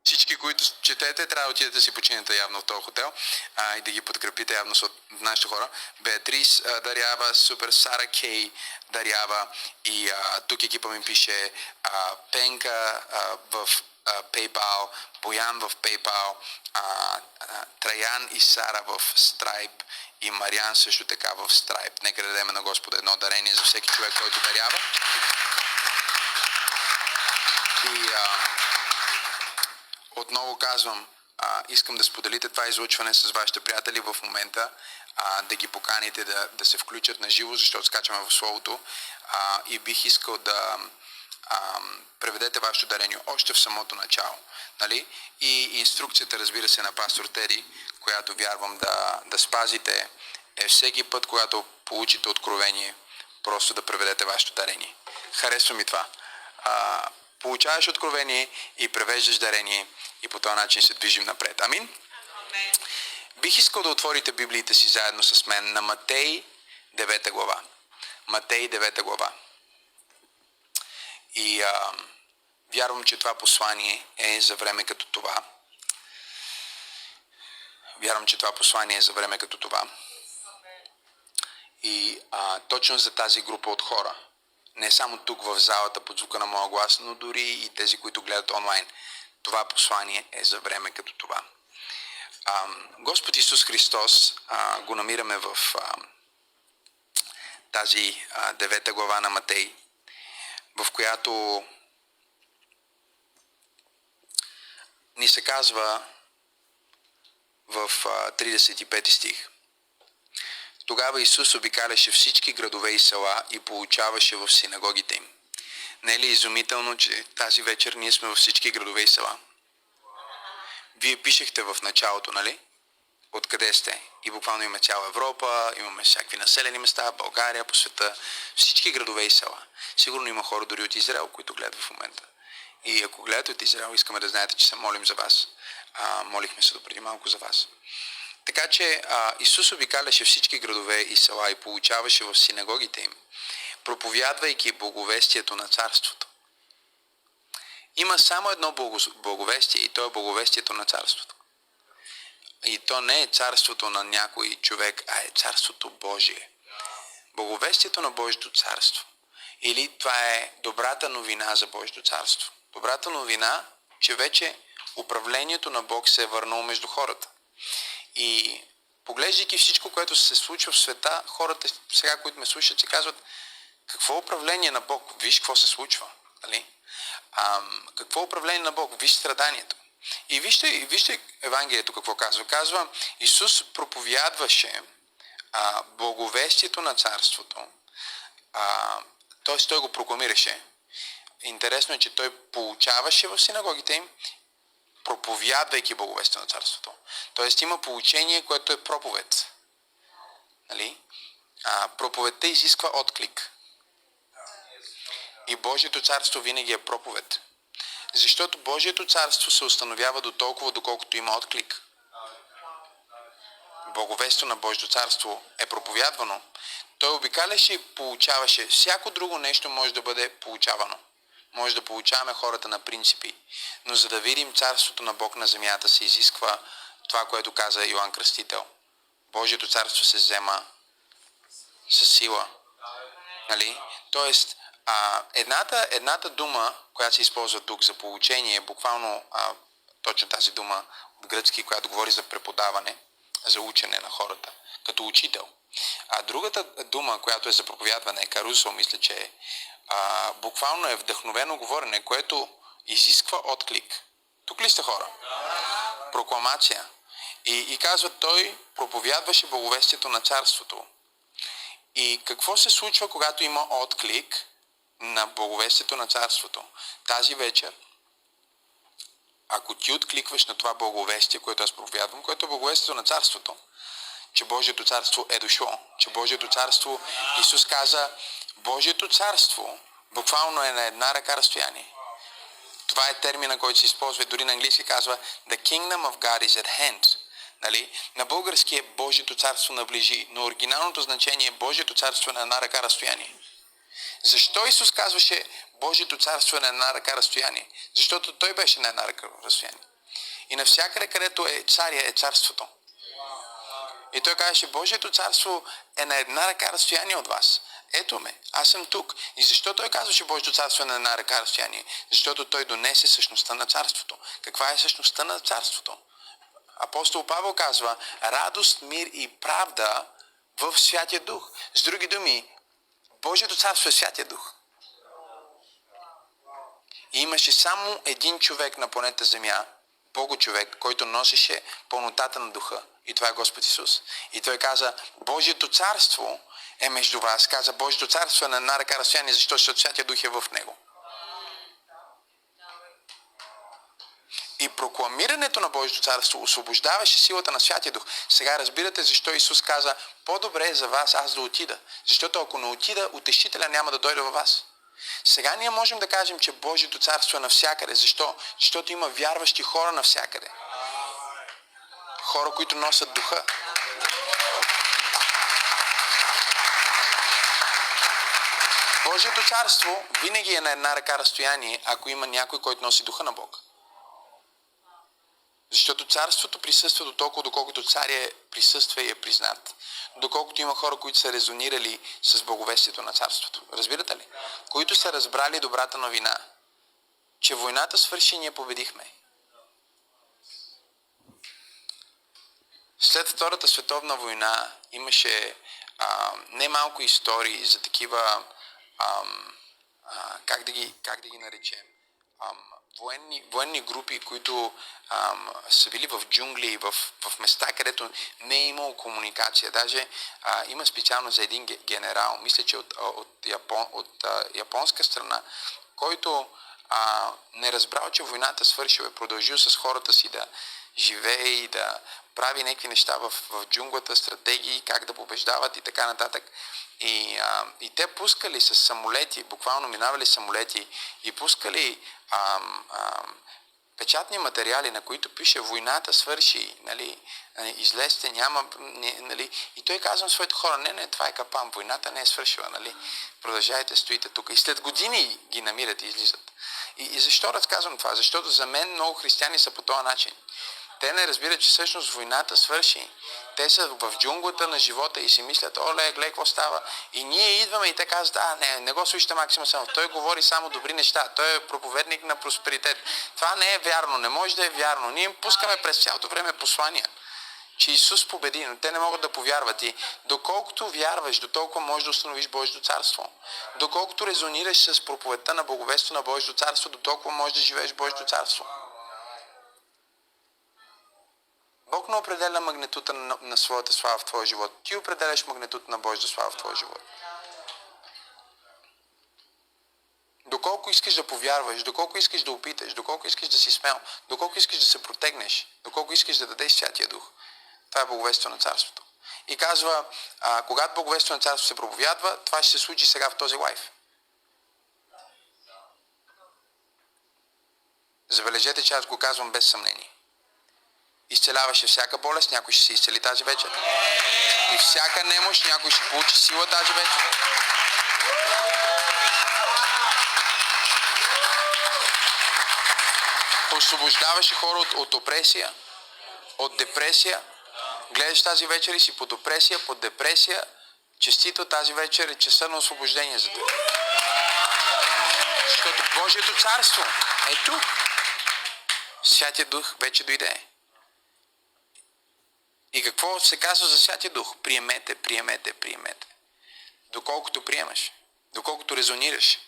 Всички, които четете, трябва да отидете да си починете явно в този хотел и да ги подкрепите, явно са от нашите хора. Беатрис дарява, супер, Сара Кей дарява и тук екипа ми пише Пенка в PayPal, Боян в PayPal, Траян и Сара в Stripe и Мариан също така в Stripe. Нека да дадем на Господа едно дарение за всеки човек, който дарява. И отново казвам, искам да споделите това излъчване с вашите приятели в момента, да ги поканите да се включат на живо, защото скачаме в Словото и бих искал да преведете вашето дарение още в самото начало. Нали? И инструкцията, разбира се, на пастор Тери, която вярвам да спазите, е всеки път, когато получите откровение, просто да преведете вашето дарение. Харесва ми това. Получаваш откровение и превеждаш дарение и по този начин се движим напред. Амин? Бих искал да отворите Библиите си заедно с мен на Матей 9 глава. Матей 9 глава. И вярвам, че това послание е за време като това. Вярвам, че това послание е за време като това. И точно за тази група от хора. Не само тук в залата под звука на моя глас, но дори и тези, които гледат онлайн. Това послание е за време като това. Господ Исус Христос го намираме в тази 9 глава на Матей, в която ни се казва в 35 стих. Тогава Исус обикаляше всички градове и села и получаваше в синагогите им. Не е ли изумително, че тази вечер ние сме във всички градове и села? Вие пишехте в началото, нали? Откъде сте? И буквално имаме цяла Европа, имаме всякакви населени места, България, по света, всички градове и села. Сигурно има хора дори от Израел, които гледат в момента. И ако гледате от Израел, искаме да знаете, че се молим за вас. Молихме се допреди малко за вас. Така че Исус обикаляше всички градове и села и получаваше в синагогите им, проповядвайки благовестието на царството. Има само едно благовестие и то е благовестието на царството. И то не е царството на някой човек, а е царството Божие. Благовестието на Божието царство. Или това е добрата новина за Божието царство. Добрата новина, че вече управлението на Бог се е върнало между хората. И поглеждайки всичко, което се случва в света, хората сега, които ме слушат, си казват: какво управление на Бог? Виж какво се случва. Нали? Какво управление на Бог? Виж страданието. И вижте Евангелието какво казва. Казва, Исус проповядваше благовестието на царството. Т.е. той го прокламираше. Интересно е, че той получаваше в синагогите им, проповядвайки благовестието на царството. Тоест има получение, което е проповед. Нали? Проповедта изисква отклик. И Божието царство винаги е проповед. Защото Божието царство се установява до толкова, доколкото има отклик. Благовестието на Божието царство е проповядвано. Той обикаляше и получаваше. Всяко друго нещо може да бъде получавано. Може да получаваме хората на принципи. Но за да видим царството на Бог на земята се изисква това, което каза Йоан Кръстител. Божието царство се взема със сила. Нали? Тоест, едната дума, която се използва тук за получение, е буквално точно тази дума от гръцки, която говори за преподаване, за учене на хората, като учител. А другата дума, която е за проповядване, карусо, мисля, че е, буквално е вдъхновено говорене, което изисква отклик. Тук ли сте, хора? Прокламация. И казва, той проповядваше благовестието на царството. И какво се случва, когато има отклик на благовестието на царството? Тази вечер, ако ти откликваш на това благовестие, което аз проповядвам, което е благовестието на царството, че Божието царство е дошло, че Божието царство, Исус каза, Божието царство буквално е на една ръка разстояние. Това е термина, който се използва и дори на английски казва The Kingdom of God is at hand. Нали? На български е Божието царство наближи, но оригиналното значение е Божието царство е на една ръка разстояние. Защо Исус казваше Божието царство е на една ръка разстояние? Защото той беше на една ръка разстояние. И навсякъде, където е царя, е царството. И той казваше, Божието царство е на една ръка разстояние от вас. Ето ме, аз съм тук. И защо той казваше Божието царство е на една ръка разстояние? Защото той донесе същността на царството. Каква е същността на царството? Апостол Павел казва, радост, мир и правда в Святия Дух. С други думи, Божието царство е Святия Дух. И имаше само един човек на планета Земя, Богочовек, който носеше пълнотата на Духа. И това е Господ Исус. И той каза, Божието царство е между вас. Каза, Божието царство е на една ръка разстояние, защото Святия Дух е в него. И прокламирането на Божието царство освобождаваше силата на Святия Дух. Сега разбирате защо Исус каза, по-добре е за вас аз да отида. Защото ако не отида, утешителя няма да дойде във вас. Сега ние можем да кажем, че Божието царство е навсякъде. Защо? Защото има вярващи хора навсякъде. Хора, които носят Духа. Божието царство винаги е на една ръка разстояние, ако има някой, който носи Духа на Бог. Защото царството присъства до толкова, доколкото царя присъства и е признат. Доколкото има хора, които са резонирали с благовестието на царството. Разбирате ли? Които са разбрали добрата новина, че войната свърши и ние победихме. След Втората световна война имаше немалко истории за такива, как да ги наречем, военни групи, които са били в джунгли, в места, където не е имало комуникация. Даже има специално за един генерал, мисля, че от японска страна, който не разбрал, че войната свършила, е продължил с хората си да живее и да прави някакви неща в джунглата, стратегии, как да побеждават и така нататък. И те пускали с самолети, буквално минавали самолети и пускали печатни материали, на които пише войната свърши, нали, излезте, няма, нали. И той казва на своите хора, не, това е капан, войната не е свършила, нали. Продължайте, стоите тук. И след години ги намират и излизат. И защо разказвам това? Защото за мен много християни са по този начин. Те не разбират, че всъщност войната свърши. Те са в джунглата на живота и си мислят, оле, гледай, какво става. И ние идваме и те казват, не го слушайте Максим Самов. Той говори само добри неща. Той е проповедник на просперитет. Това не е вярно, не може да е вярно. Ние им пускаме през цялото време послания, че Исус победи, но те не могат да повярват. И доколкото вярваш, до толкова можеш да установиш Божието царство. Доколкото резонираш с проповедта на благовестието на Божието царство, до толкова можеш да живееш Божието царство. Бог не определя магнитута на своята слава в твоя живот. Ти определяш магнитута на Божията слава в твоя живот. Доколко искаш да повярваш, доколко искаш да опиташ, доколко искаш да си смел, доколко искаш да се протегнеш, доколко искаш да дадеш Святия Дух. Това е благовестието на царството. И казва, когато благовестието на царството се проповядва, това ще се случи сега в този лайф. Забележете, че аз го казвам без съмнение. Изцеляваше всяка болест, някой ще се изцели тази вечер. И всяка немощ, някой ще получи сила тази вечер. Освобождаваше хора от опресия, от депресия. Гледаш тази вечер и си под опресия, под депресия. Честито, тази вечер е часа на освобождение за теб. Защото Божието царство е тук. Святия Дух вече дойде. И какво се казва за Святия Дух? Приемете, приемете, приемете. Доколкото приемаш, доколкото резонираш.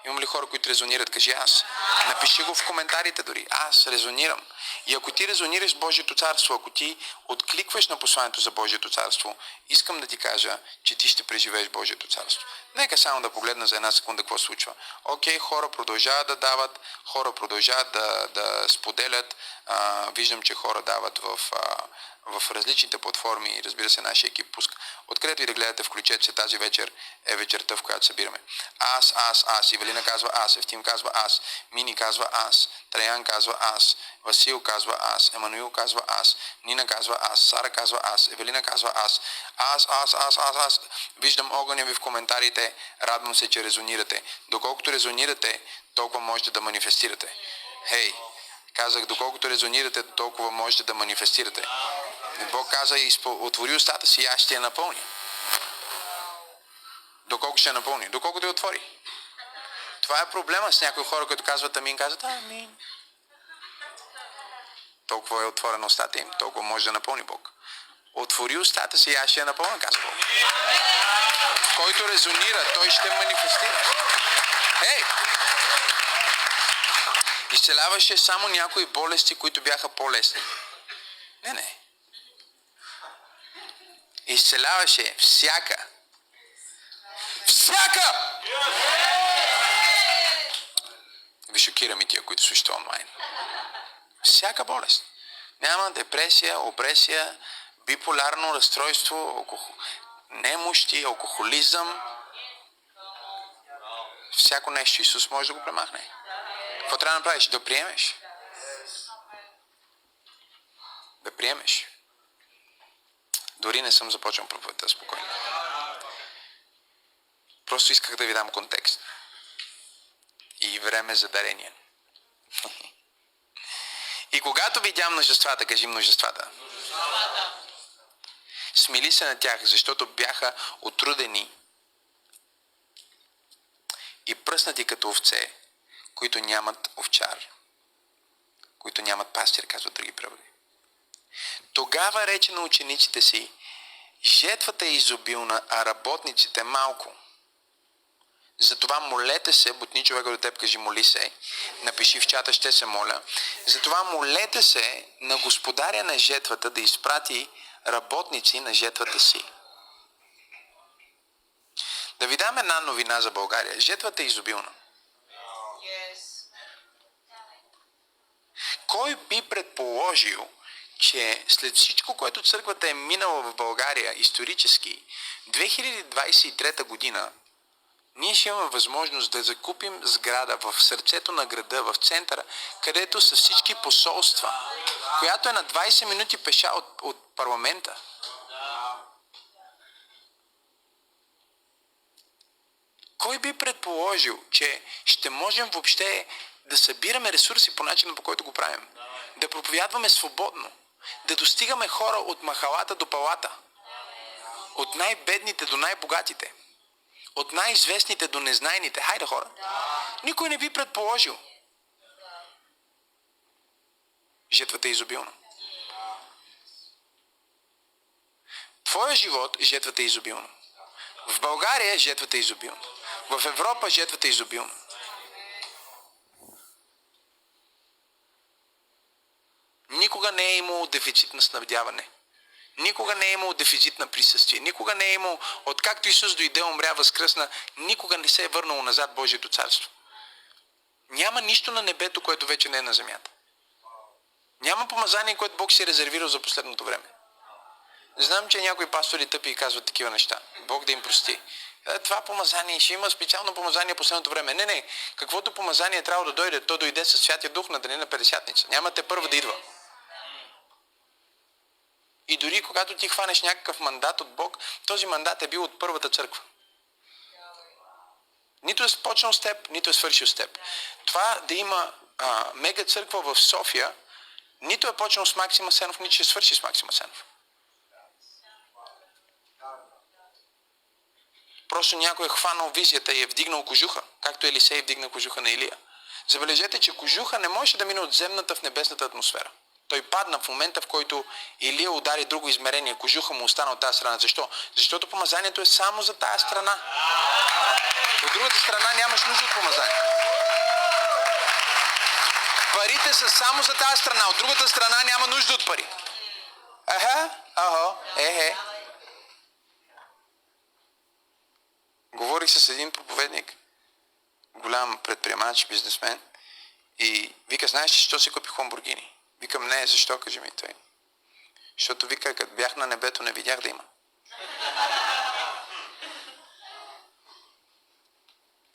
Имам ли хора, които резонират? Кажи аз. Напиши го в коментарите дори. Аз резонирам. И ако ти резонираш с Божието царство, ако ти откликваш на посланието за Божието царство, искам да ти кажа, че ти ще преживееш Божието царство. Нека само да погледна за една секунда какво случва. Окей, хора продължават да дават, хора продължават да споделят. Виждам, че хора дават в различните платформи, разбира се, нашия екип пуска. Откъдето и да гледате, включете се, тази вечер е вечерта, в която събираме. Аз. Ивелина казва аз, Евтим казва аз, Мини казва аз, Траян казва аз, Васил казва аз, Емануил казва аз, Нина казва аз, Сара казва аз, Евелина казва аз. Аз. Виждам огъня ви в коментарите, радвам се, че резонирате. Доколкото резонирате, толкова можете да манифестирате. Хей! Казах, доколкото резонирате, толкова можете да манифестирате. И Бог каза, отвори устата си и аз ще я напълня. Доколко ще я напълни? Доколкото я отвори. Това е проблема с някои хора, които казват амин, казват амин. Толкова е отворена устата им, толкова може да напълни Бог. Отвори устата си и аз ще я напълня, казва Бог. Който резонира, той ще манифестира. Хей! Изцеляваше само някои болести, които бяха по-лесни. Не. Изцеляваше всяка. Ви шокирам и тия, които слушате онлайн. Всяка болест. Няма депресия, опресия, биполярно разстройство, немощи, алкохолизъм. Всяко нещо Исус може да го премахне. Какво трябва да направиш? Да приемеш. Да приемеш. Дори не съм започнал проповедта спокойно. Просто исках да ви дам контекст. И време за дарение. И когато видя множествата, кажи множествата. Смили се на тях, защото бяха отрудени и пръснати като овце, които нямат овчар, които нямат пастир, казват други преводи. Тогава рече на учениците си, жетвата е изобилна, а работниците малко. Затова молете се, бутни човека до теб, кажи моли се, напиши в чата, ще се моля. Затова молете се на господаря на жетвата да изпрати работници на жетвата си. Да ви дам една новина за България. Жетвата е изобилна. Кой би предположил, че след всичко, което църквата е минала в България исторически, 2023 година, ние ще имаме възможност да закупим сграда в сърцето на града, в центъра, където са всички посолства, която е на 20 минути пеша от парламента. Кой би предположил, че ще можем въобще да събираме ресурси по начина, по който го правим? Да проповядваме свободно, да достигаме хора от махалата до палата, от най-бедните до най-богатите, от най-известните до незнайните. Хайде, хора! Никой не би предположил. Жетвата е изобилна. Твоя живот, жетвата е изобилна. В България жетвата е изобилна. В Европа жетвата е изобилна. Никога не е имало дефицит на снабдяване. Никога не е имало дефицит на присъствие. Никога не е имало, откакто Исус дойде, умря, възкръсна, никога не се е върнало назад Божието царство. Няма нищо на небето, което вече не е на земята. Няма помазание, което Бог си е резервирал за последното време. Знам, че някои пастори тъпи и казват такива неща. Бог да им прости. Това помазание, ще има специално помазание последното време. Не. Каквото помазание трябва да дойде, то дойде със Святия Дух на деня на Петдесятница. Нямате първо да идва. И дори когато ти хванеш някакъв мандат от Бог, този мандат е бил от първата църква. Нито е почнал с теб, нито е свършил с теб. Това да има мега църква в София, нито е почнал с Максим Асенов, нито ще свърши с Максим Асенов. Просто някой е хванал визията и е вдигнал кожуха, както Елисей вдигна кожуха на Илия. Забележете, че кожуха не може да мине от земната в небесната атмосфера. Той падна в момента, в който Илия удари друго измерение. Кожуха му остана от тази страна. Защо? Защото помазанието е само за тази страна. От другата страна нямаш нужда от помазание. Парите са само за тази страна. От другата страна няма нужда от пари. Говорих с един проповедник, голям предприемач, бизнесмен, и вика, знаеш ли, защо си купих Ламборгини? Викам, не, защо, кажи ми той. Защото вика, като бях на небето, не видях да има.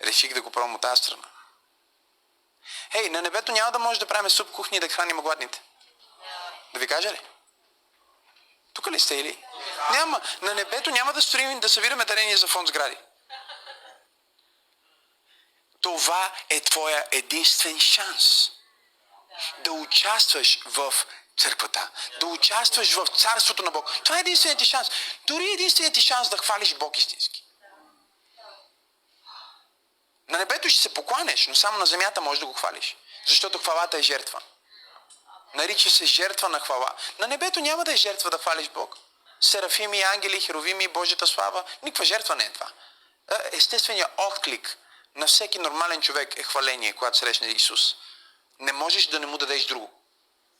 Реших да го пробвам от тази страна. Хей, на небето няма да може да правим суп кухни и да храним гладните. Да ви кажа ли? Тук ли сте или? Няма. На небето няма да строим да събираме дарения за фонд сгради. Това е твоя единствен шанс. Да участваш в църквата, да участваш в царството на Бог. Това е единственият ти шанс. Дори единственият ти шанс да хвалиш Бог истински. На небето ще се покланеш, но само на земята можеш да го хвалиш. Защото хвалата е жертва. Нарича се жертва на хвала. На небето няма да е жертва да хвалиш Бог. Серафими, ангели, херовими, Божията слава. Никаква жертва не е това. Естественият отклик на всеки нормален човек е хваление, когато срещне Исус. Не можеш да не му дадеш друго.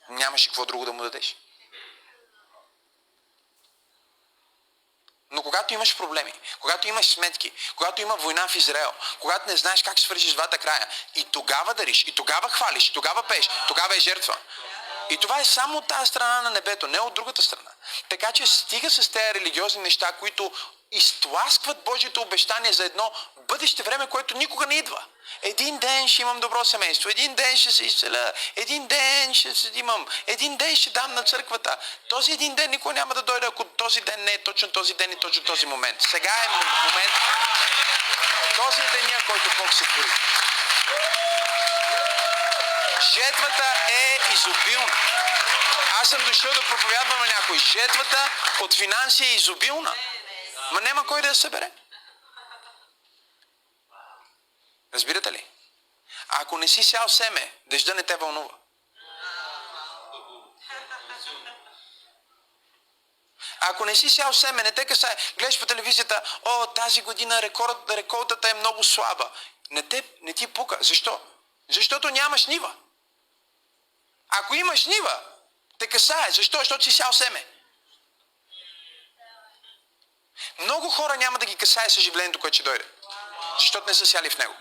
Нямаш какво друго да му дадеш. Но когато имаш проблеми, когато имаш сметки, когато има война в Израел, когато не знаеш как свържиш двата края, и тогава дариш, и тогава хвалиш, и тогава пееш, тогава е жертва. И това е само от тази страна на небето, не от другата страна. Така че стига с тези религиозни неща, които изтласкват Божието обещание за едно бъдеще време, което никога не идва. Един ден ще имам добро семейство, един ден ще се изцеля, един ден ще имам, един ден ще дам на църквата. Този един ден никога няма да дойде, ако този ден не е точно този ден и точно този момент. Сега е момент. Този е деня, който Бог се твори. Жетвата е изобилна. Аз съм дошъл да проповядвам на някой. Жетвата от финанси е изобилна. Ма няма кой да я събере. Разбирате ли? А ако не си сял семе, дъжда не те вълнува. Ако не си сял семе, не те касае. Гледаш по телевизията, тази година реколтата е много слаба. Не ти пука. Защо? Защото нямаш нива. Ако имаш нива, те касае. Защо? Защото си сял семе. Много хора няма да ги касае съживлението, което ще дойде. Защото не са сяли в него.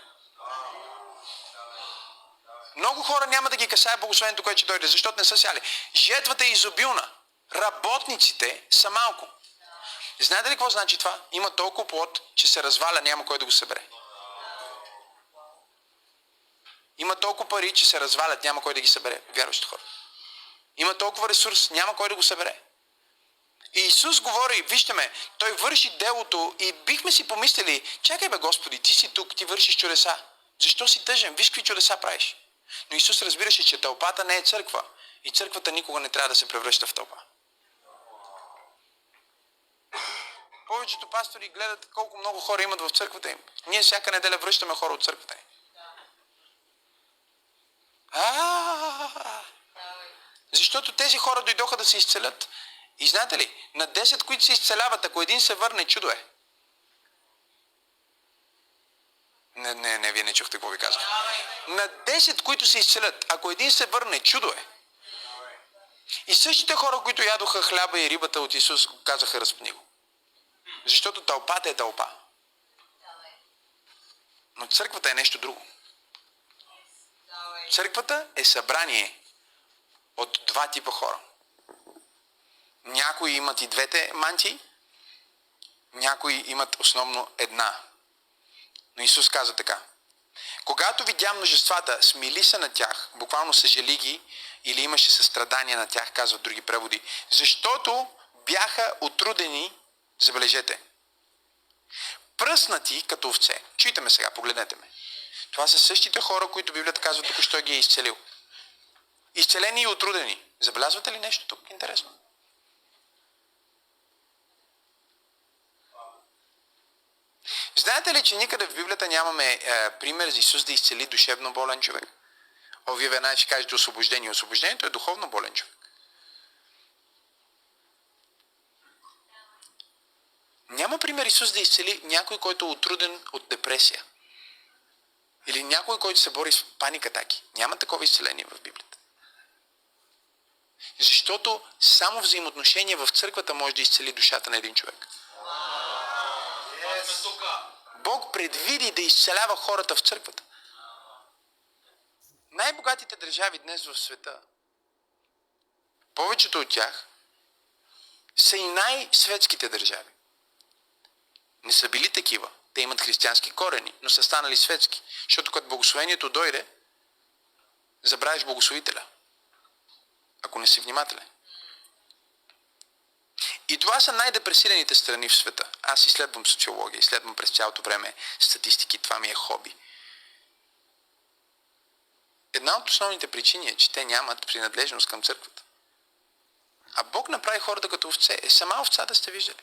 Много хора няма да ги касае благословението, което ще дойде, защото не са сяли. Жетвата е изобилна. Работниците са малко. Знаете ли какво значи това? Има толкова плод, че се разваля, няма кой да го събере. Има толкова пари, че се развалят, няма кой да ги събере. Вярващите хора. Има толкова ресурс, няма кой да го събере. И Исус говори, вижте ме, Той върши делото и бихме си помислили, чакай бе Господи, ти си тук, ти вършиш чудеса. Защо си тъжен? Виж какви чудеса правиш. Но Исус разбираше, че тълпата не е църква. И църквата никога не трябва да се превръща в тълпа. Повечето пастори гледат колко много хора имат в църквата им. Ние всяка неделя връщаме хора от църквата им. Защото тези хора дойдоха да се изцелят. И знаете ли, на 10, които се изцеляват, ако един се върне, чудо е. Не, вие не чухте какво ви казвам. На 10, които се изцелят, ако един се върне, чудо е. И същите хора, които ядоха хляба и рибата от Исус, казаха разпни го. Защото тълпата е тълпа. Но църквата е нещо друго. Църквата е събрание от два типа хора. Някои имат и двете мантии, някои имат основно една. Но Исус каза така. Когато видя множествата, смили се на тях, буквално съжали ги, или имаше състрадание на тях, казват други преводи, защото бяха отрудени, забележете, пръснати като овце. Чуйте ме сега, погледнете ме. Това са същите хора, които Библията казва тук, що ги е изцелил. Изцелени и отрудени. Забелязвате ли нещо тук интересно? Знаете ли, че никъде в Библията нямаме пример за Исус да изцели душевно болен човек? Вие веднага ще кажете освобождение. Освобождението е духовно болен човек. Няма пример Исус да изцели някой, който е отруден от депресия. Или някой, който се бори с паник атаки. Няма такова изцеление в Библията. Защото само взаимоотношение в църквата може да изцели душата на един човек. Бог предвиди да изцелява хората в църквата. Най-богатите държави днес в света, повечето от тях, са и най-светските държави. Не са били такива. Те имат християнски корени, но са станали светски. Защото като благословението дойде, забравиш благословителя. Ако не си внимателен. И това са най-депресираните страни в света. Аз изследвам социология, изследвам през цялото време статистики, това ми е хоби. Една от основните причини е, че те нямат принадлежност към църквата. А Бог направи хората като овце. Сама овца да сте виждали.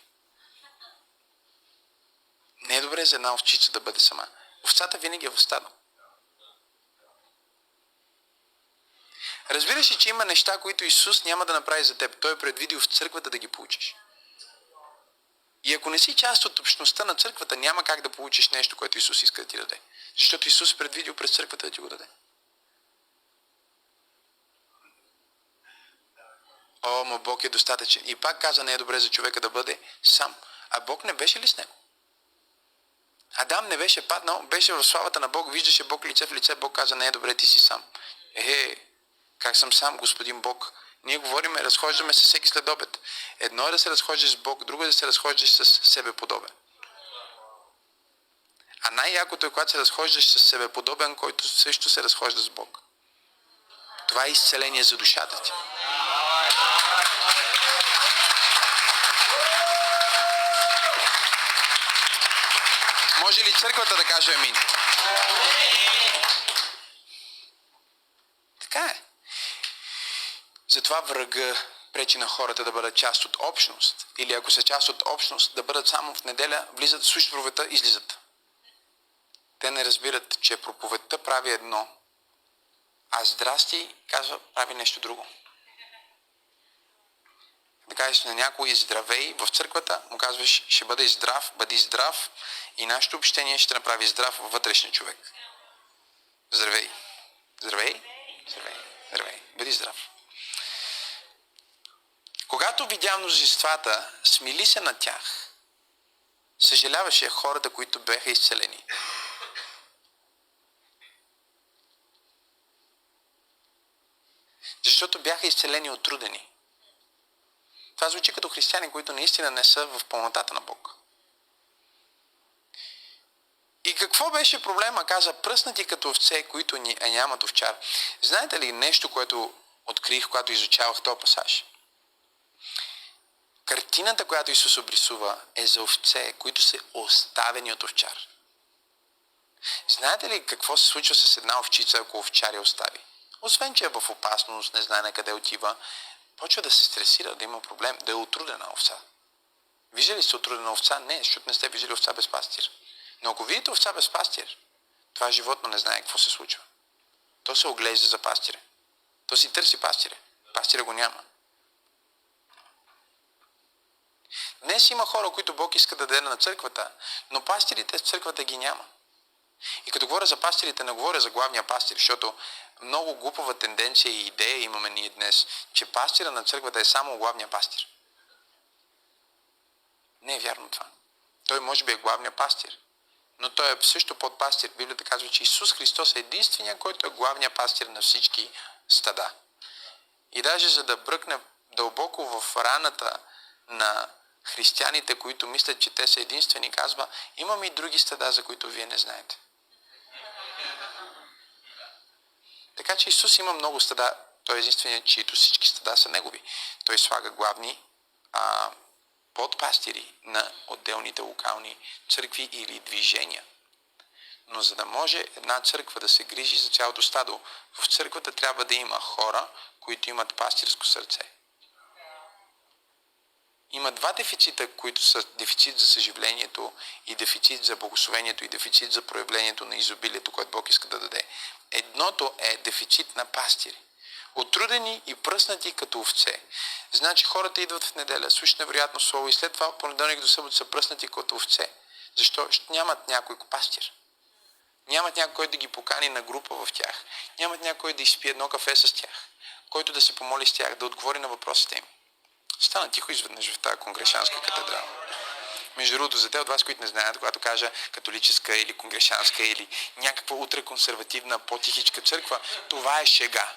Не е добре за една овчица да бъде сама. Овцата винаги е в стадо. Разбираш ли, че има неща, които Исус няма да направи за теб. Той е предвидил в църквата да ги получиш. И ако не си част от общността на църквата, няма как да получиш нещо, което Исус иска да ти даде. Защото Исус е предвидил през църквата да ти го даде. О, но Бог е достатъчен. И пак каза, не е добре за човека да бъде сам. А Бог не беше ли с него? Адам не беше паднал, беше в славата на Бог, виждаше Бог лице в лице, Бог каза, не е добре, ти си сам. Как съм сам, Господин Бог? Ние говорим, разхождаме се всеки следобед. Едно е да се разхождаш с Бог, друго е да се разхождаш с себе подобен. А най-якото е, когато се разхождаш с себе подобен, който също се разхожда с Бог. Това е изцеление за душата ти. Може ли църквата да каже амин? Така е. Затова врага пречи на хората да бъдат част от общност. Или ако са част от общност, да бъдат само в неделя, влизат, слушат проповедта, излизат. Те не разбират, че проповедта прави едно, а здрасти казва, прави нещо друго. Да кажеш на някой здравей в църквата, му казваш, ще бъди здрав и нашето общение ще направи здрав във вътрешния човек. Здравей. Здравей. Здравей. Здравей. Бъди здрав. Когато видя множествата, смили се на тях, съжаляваше хората, които бяха изцелени. Защото бяха изцелени от трудени. Това звучи като християни, които наистина не са в пълнотата на Бог. И какво беше проблема? Каза, пръснати като овце, които нямат овчар. Знаете ли нещо, което открих, когато изучавах този пасаж? Картината, която Исус обрисува, е за овце, които са оставени от овчар. Знаете ли какво се случва с една овчица, ако овчар я остави? Освен, че е в опасност, не знае на къде отива, почва да се стресира, да има проблем, да е отрудена овца. Виждали сте отрудена овца? Не, защото не сте виждали овца без пастир. Но ако видите овца без пастир, това животно не знае какво се случва. То се оглежда за пастире. То си търси пастире. Пастира го няма. Днес има хора, които Бог иска да даде на църквата, но пастирите в църквата ги няма. И като говоря за пастирите, не говоря за главния пастир, защото много глупава тенденция и идея имаме ние днес, че пастира на църквата е само главния пастир. Не е вярно това. Той може би е главния пастир, но той е също подпастир. Библията казва, че Исус Христос е единствения, който е главния пастир на всички стада. И даже за да бръкне дълбоко в раната на християните, които мислят, че те са единствени, казва, имаме и други стада, за които вие не знаете. Така че Исус има много стада. Той е единственият, чието всички стада са негови. Той слага главни подпастири на отделните локални църкви или движения. Но за да може една църква да се грижи за цялото стадо, в църквата трябва да има хора, които имат пастирско сърце. Има два дефицита, които са дефицит за съживлението и дефицит за благословението и дефицит за проявлението на изобилието, което Бог иска да даде. Едното е дефицит на пастири. Отрудени и пръснати като овце. Значи хората идват в неделя, слушат невероятно слово и след това от понеделник до събота са пръснати като овце. Защо? Ще нямат някой пастир. Нямат някой да ги покани на група в тях. Нямат някой да изпие едно кафе с тях, който да се помоли с тях, да отговори на въпросите им. Стана тихо изведнъж в тази конгрешанска катедрала. Между другото, за те от вас, които не знаят, когато кажа католическа или конгрешанска или някаква ултраконсервативна, по-тихичка църква, това е шега.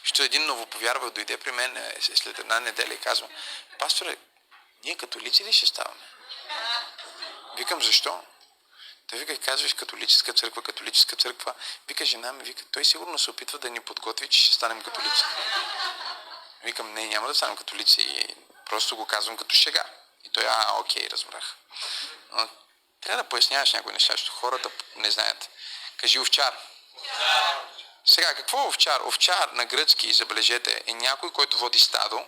Защото един новоповярвал дойде при мен след една неделя и казва, пасторе, ние католици ли ще ставаме? Викам, защо? Той вика, казваш католическа църква. Вика, жена ми, вика, той сигурно се опитва да ни подготви, че ще станем католици. Викам, не, няма да станем католици, просто го казвам като шега. И той, окей, разбрах. Но Трябва да поясняваш някои неща, защото хората не знаят. Кажи овчар. Сега, какво е овчар? Овчар на гръцки, забележете, е някой, който води стадо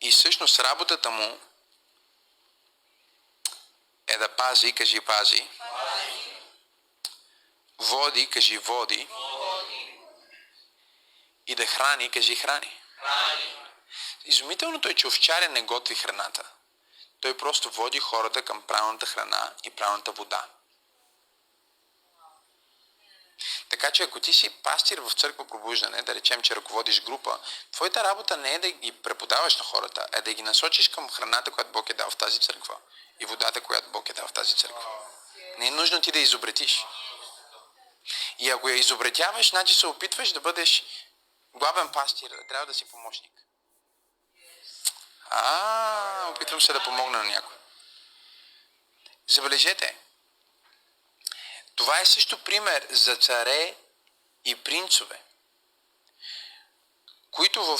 и всъщност работата му е да пази, кажи пази, води, кажи води, и да храни, кажи храни. Изумителното е, че овчаря не готви храната. Той просто води хората към правилната храна и правилната вода. Така че ако ти си пастир в църква пробуждане, да речем, че ръководиш група, твоята работа не е да ги преподаваш на хората, а да ги насочиш към храната, която Бог е дал в тази църква и водата, която Бог е дал в тази църква. Не е нужно ти да изобретиш. И ако я изобретяваш, значи се опитваш да бъдеш главен пастир, да трябва да си помощник. Опитвам се да помогна на някой. Забележете, това е също пример за царе и принцове, които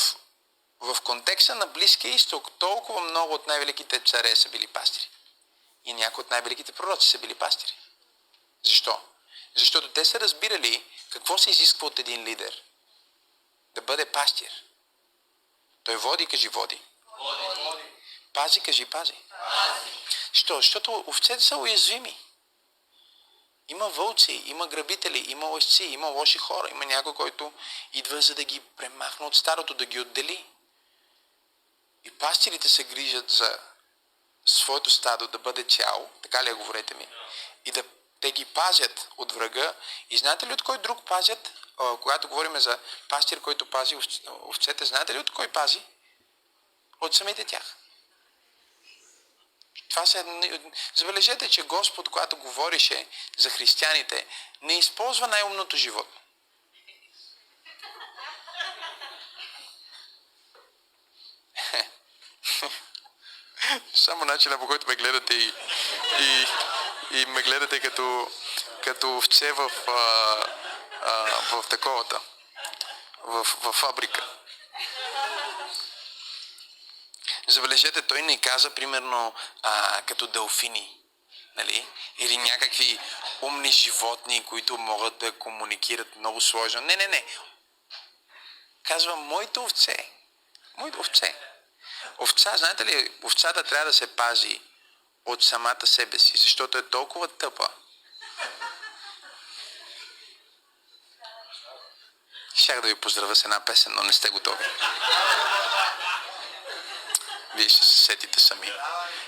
в контекста на Близкия изток толкова много от най-великите царе са били пастири. И някои от най-великите пророци са били пастири. Защо? Защото те са разбирали какво се изисква от един лидер. Да бъде пастир. Той води, кажи води. Пази, кажи пази. Защо? Защото овцете са уязвими. Има вълци, има грабители, има лъжци, има лоши хора, има някой, който идва за да ги премахне от старото, да ги отдели. И пастирите се грижат за своето стадо да бъде цяло, така ли говорете ми, и да те ги пазят от врага. И знаете ли от кой друг пазят? Когато говорим за пастир, който пази овцете, знаете ли от кой пази? От самите тях. Забележете, че Господ, когато говорише за християните, не използва най-умното животно. Само начинът, по който ме гледате и ме гледате като овце в таковата, в фабрика. Забележете, той не каза, примерно, като делфини, нали? Или някакви умни животни, които могат да комуникират много сложно. Не. Казва, моите овце. Моите овце. Овца, знаете ли, овцата трябва да се пази от самата себе си, защото е толкова тъпа. Щях да ви поздравя с една песен, но не сте готови. Вие ще се сетите сами.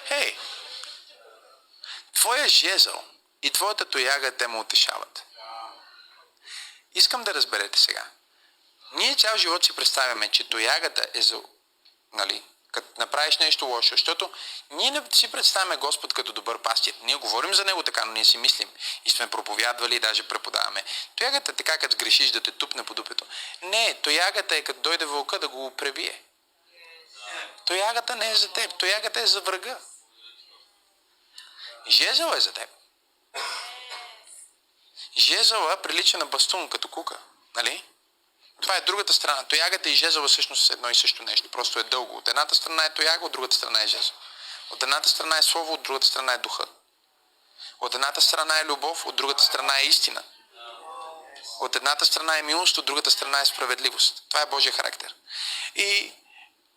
Хей! Твоя жезъл и твоята тояга те ме утешават. Искам да разберете сега. Ние цял живот си представяме, че тоягата е за... Нали? Като направиш нещо лошо, защото ние не си представяме Господ като добър пастир. Ние говорим за Него така, но ние си мислим. И сме проповядвали и даже преподаваме. Тоягата е така, като сгрешиш да те тупне по дупето. Не, тоягата е като дойде вълка да го пребие. Тоягата не е за теб, тоягата е за врага. Жезъл е за теб. Жезъла прилича на бастун, като кука. Нали? Това е другата страна. Тоягата и жезъла всъщност са едно и също нещо. Просто е дълго. От едната страна е тояга, от другата страна е жезъл. От едната страна е слово, от другата страна е духа. От едната страна е любов, от другата страна е истина. От едната страна е милост, от другата страна е справедливост. Това е Божия характер. И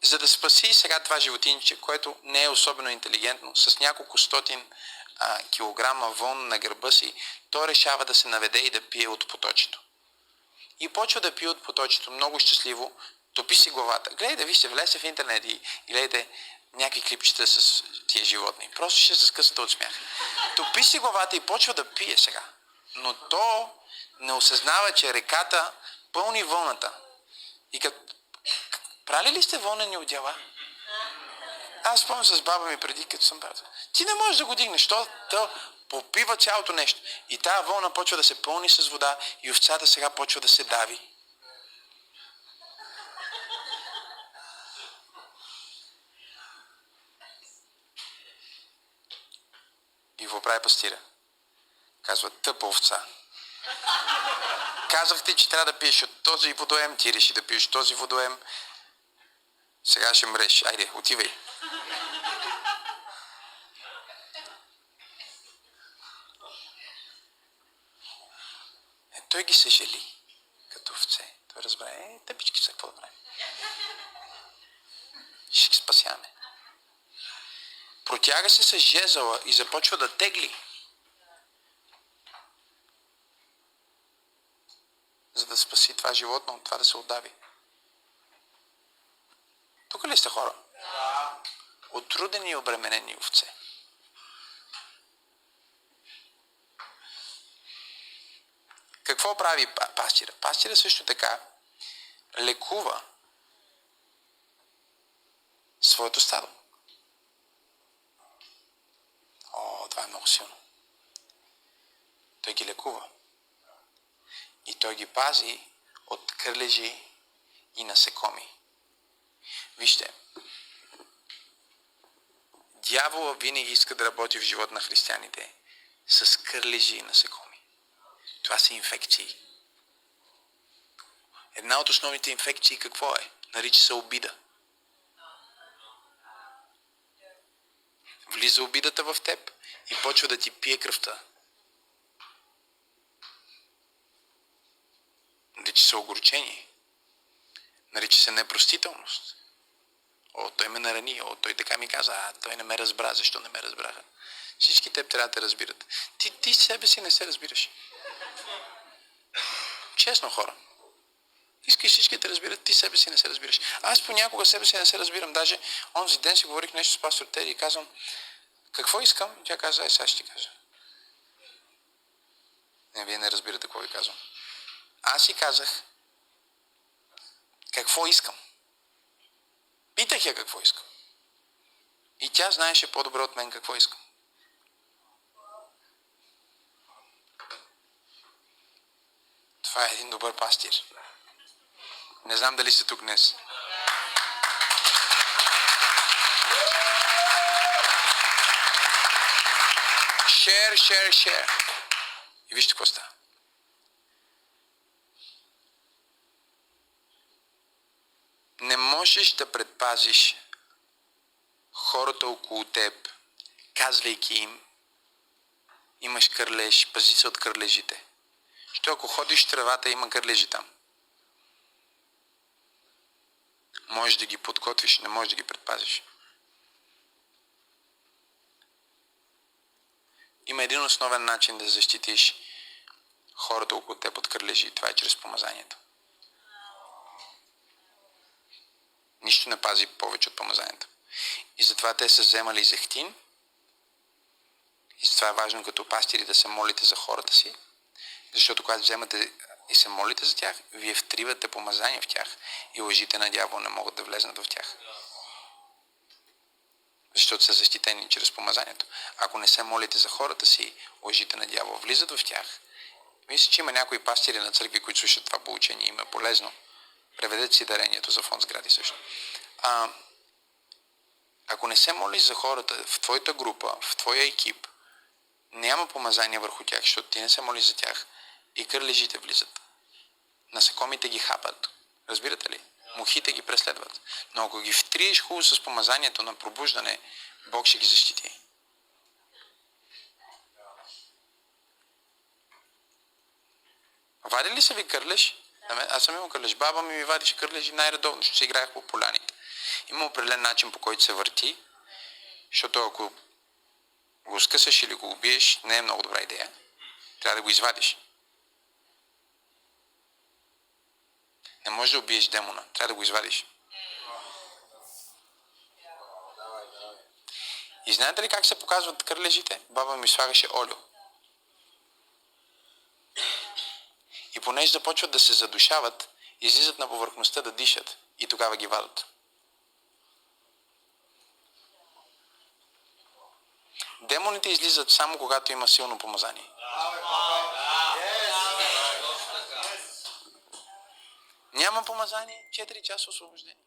за да спаси сега това животинче, което не е особено интелигентно, с няколко стотин килограма вон на гърба си, то решава да се наведе и да пие от поточето. И почва да пие от поточето много щастливо, топи си главата. Гледайте, вижте, влезте в интернет и гледайте някакви клипчета с тия животни. Просто ще се скъсате от смях. Топи си главата и почва да пие сега. Но то не осъзнава, че реката пълни вълната. И като прали ли сте вълнени одеяла? Аз спомням с баба ми преди, като съм брат. Ти не можеш да го дигнеш, то попива цялото нещо. И тая вълна почва да се пълни с вода и овцата сега почва да се дави. И какво прави пастира? Казва, тъпа овца. Казах ти, че трябва да пиеш от този водоем, ти реши да пиеш този водоем. Сега ще мреш. Айде, отивай. той ги съжали като овце. Той разбра, тъпички са, какво да правим? Ще ги спасяваме. Протяга се с жезъла и започва да тегли. За да спаси това животно от това да се отдави. Тук ли сте, хора? Отрудени и обременени овце. Какво прави пастира? Пастира също така лекува своето стадо. Това е много силно. Той ги лекува. И той ги пази от кърлежи и насекоми. Вижте, дявола винаги иска да работи в живота на християните с кърлежи и насекоми. Това са инфекции. Една от основните инфекции какво е? Нарича се обида. Влиза обидата в теб и почва да ти пие кръвта. Нарича се огорчение. Нарича се непростителност. Той ме нарани. Той така ми каза. Той не ме разбра. Защо не ме разбраха? Всички теб трябва да те разбират. Ти себе си не се разбираш. Честно, хора. Искаш всички да те разбират, ти себе си не се разбираш. Аз понякога себе си не се разбирам. Даже онзи ден си говорих нещо с пастор Тери и казвам, какво искам? Тя каза, сега ще ти кажа. Не, вие не разбирате какво ви казвам. Аз си казах, какво искам? Питах я какво искам. И тя знаеше по-добре от мен какво искам. Това е един добър пастир. Не знам дали сте тук днес. Share. И вижте какво става. Не можеш да предпазиш хората около теб, казвайки им, имаш кърлеж, пази се от кърлежите. Защото ако ходиш в тревата, има кърлежи там. Можеш да ги подготвиш, не можеш да ги предпазиш. Има един основен начин да защитиш хората около теб от кърлежи. Това е чрез помазанието. Нищо не пази повече от помазанието. И затова те са вземали зехтин. И затова е важно като пастири да се молите за хората си. Защото когато вземате и се молите за тях, вие втривате помазание в тях и лъжите на дявола не могат да влезнат в тях. Защото са защитени чрез помазанието. Ако не се молите за хората си, лъжите на дявола влизат в тях. Мисля, че има някои пастири на църкви, които слушат това поучение, им е полезно. Преведете си дарението за фонд сгради също. Ако не се молиш за хората в твоята група, в твоя екип, няма помазание върху тях, защото ти не се молиш за тях и кърлежите влизат. Насекомите ги хапат. Разбирате ли? Мухите ги преследват. Но ако ги втриеш хубаво с помазанието на пробуждане, Бог ще ги защити. Вади ли са ви кърлеж? Аз съм имал кърлеж. Баба ми вадише кърлежи най-редовно, защото се играех по поляните. Има определен начин, по който се върти, защото ако го скъсаш или го убиеш, не е много добра идея. Трябва да го извадиш. Не можеш да убиеш демона. Трябва да го извадиш. И знаете ли как се показват кърлежите? Баба ми слагаше олио. И понеже започват да се задушават, излизат на повърхността да дишат. И тогава ги вадат. Демоните излизат само когато има силно помазание. Няма помазание, 4 часа освобождение.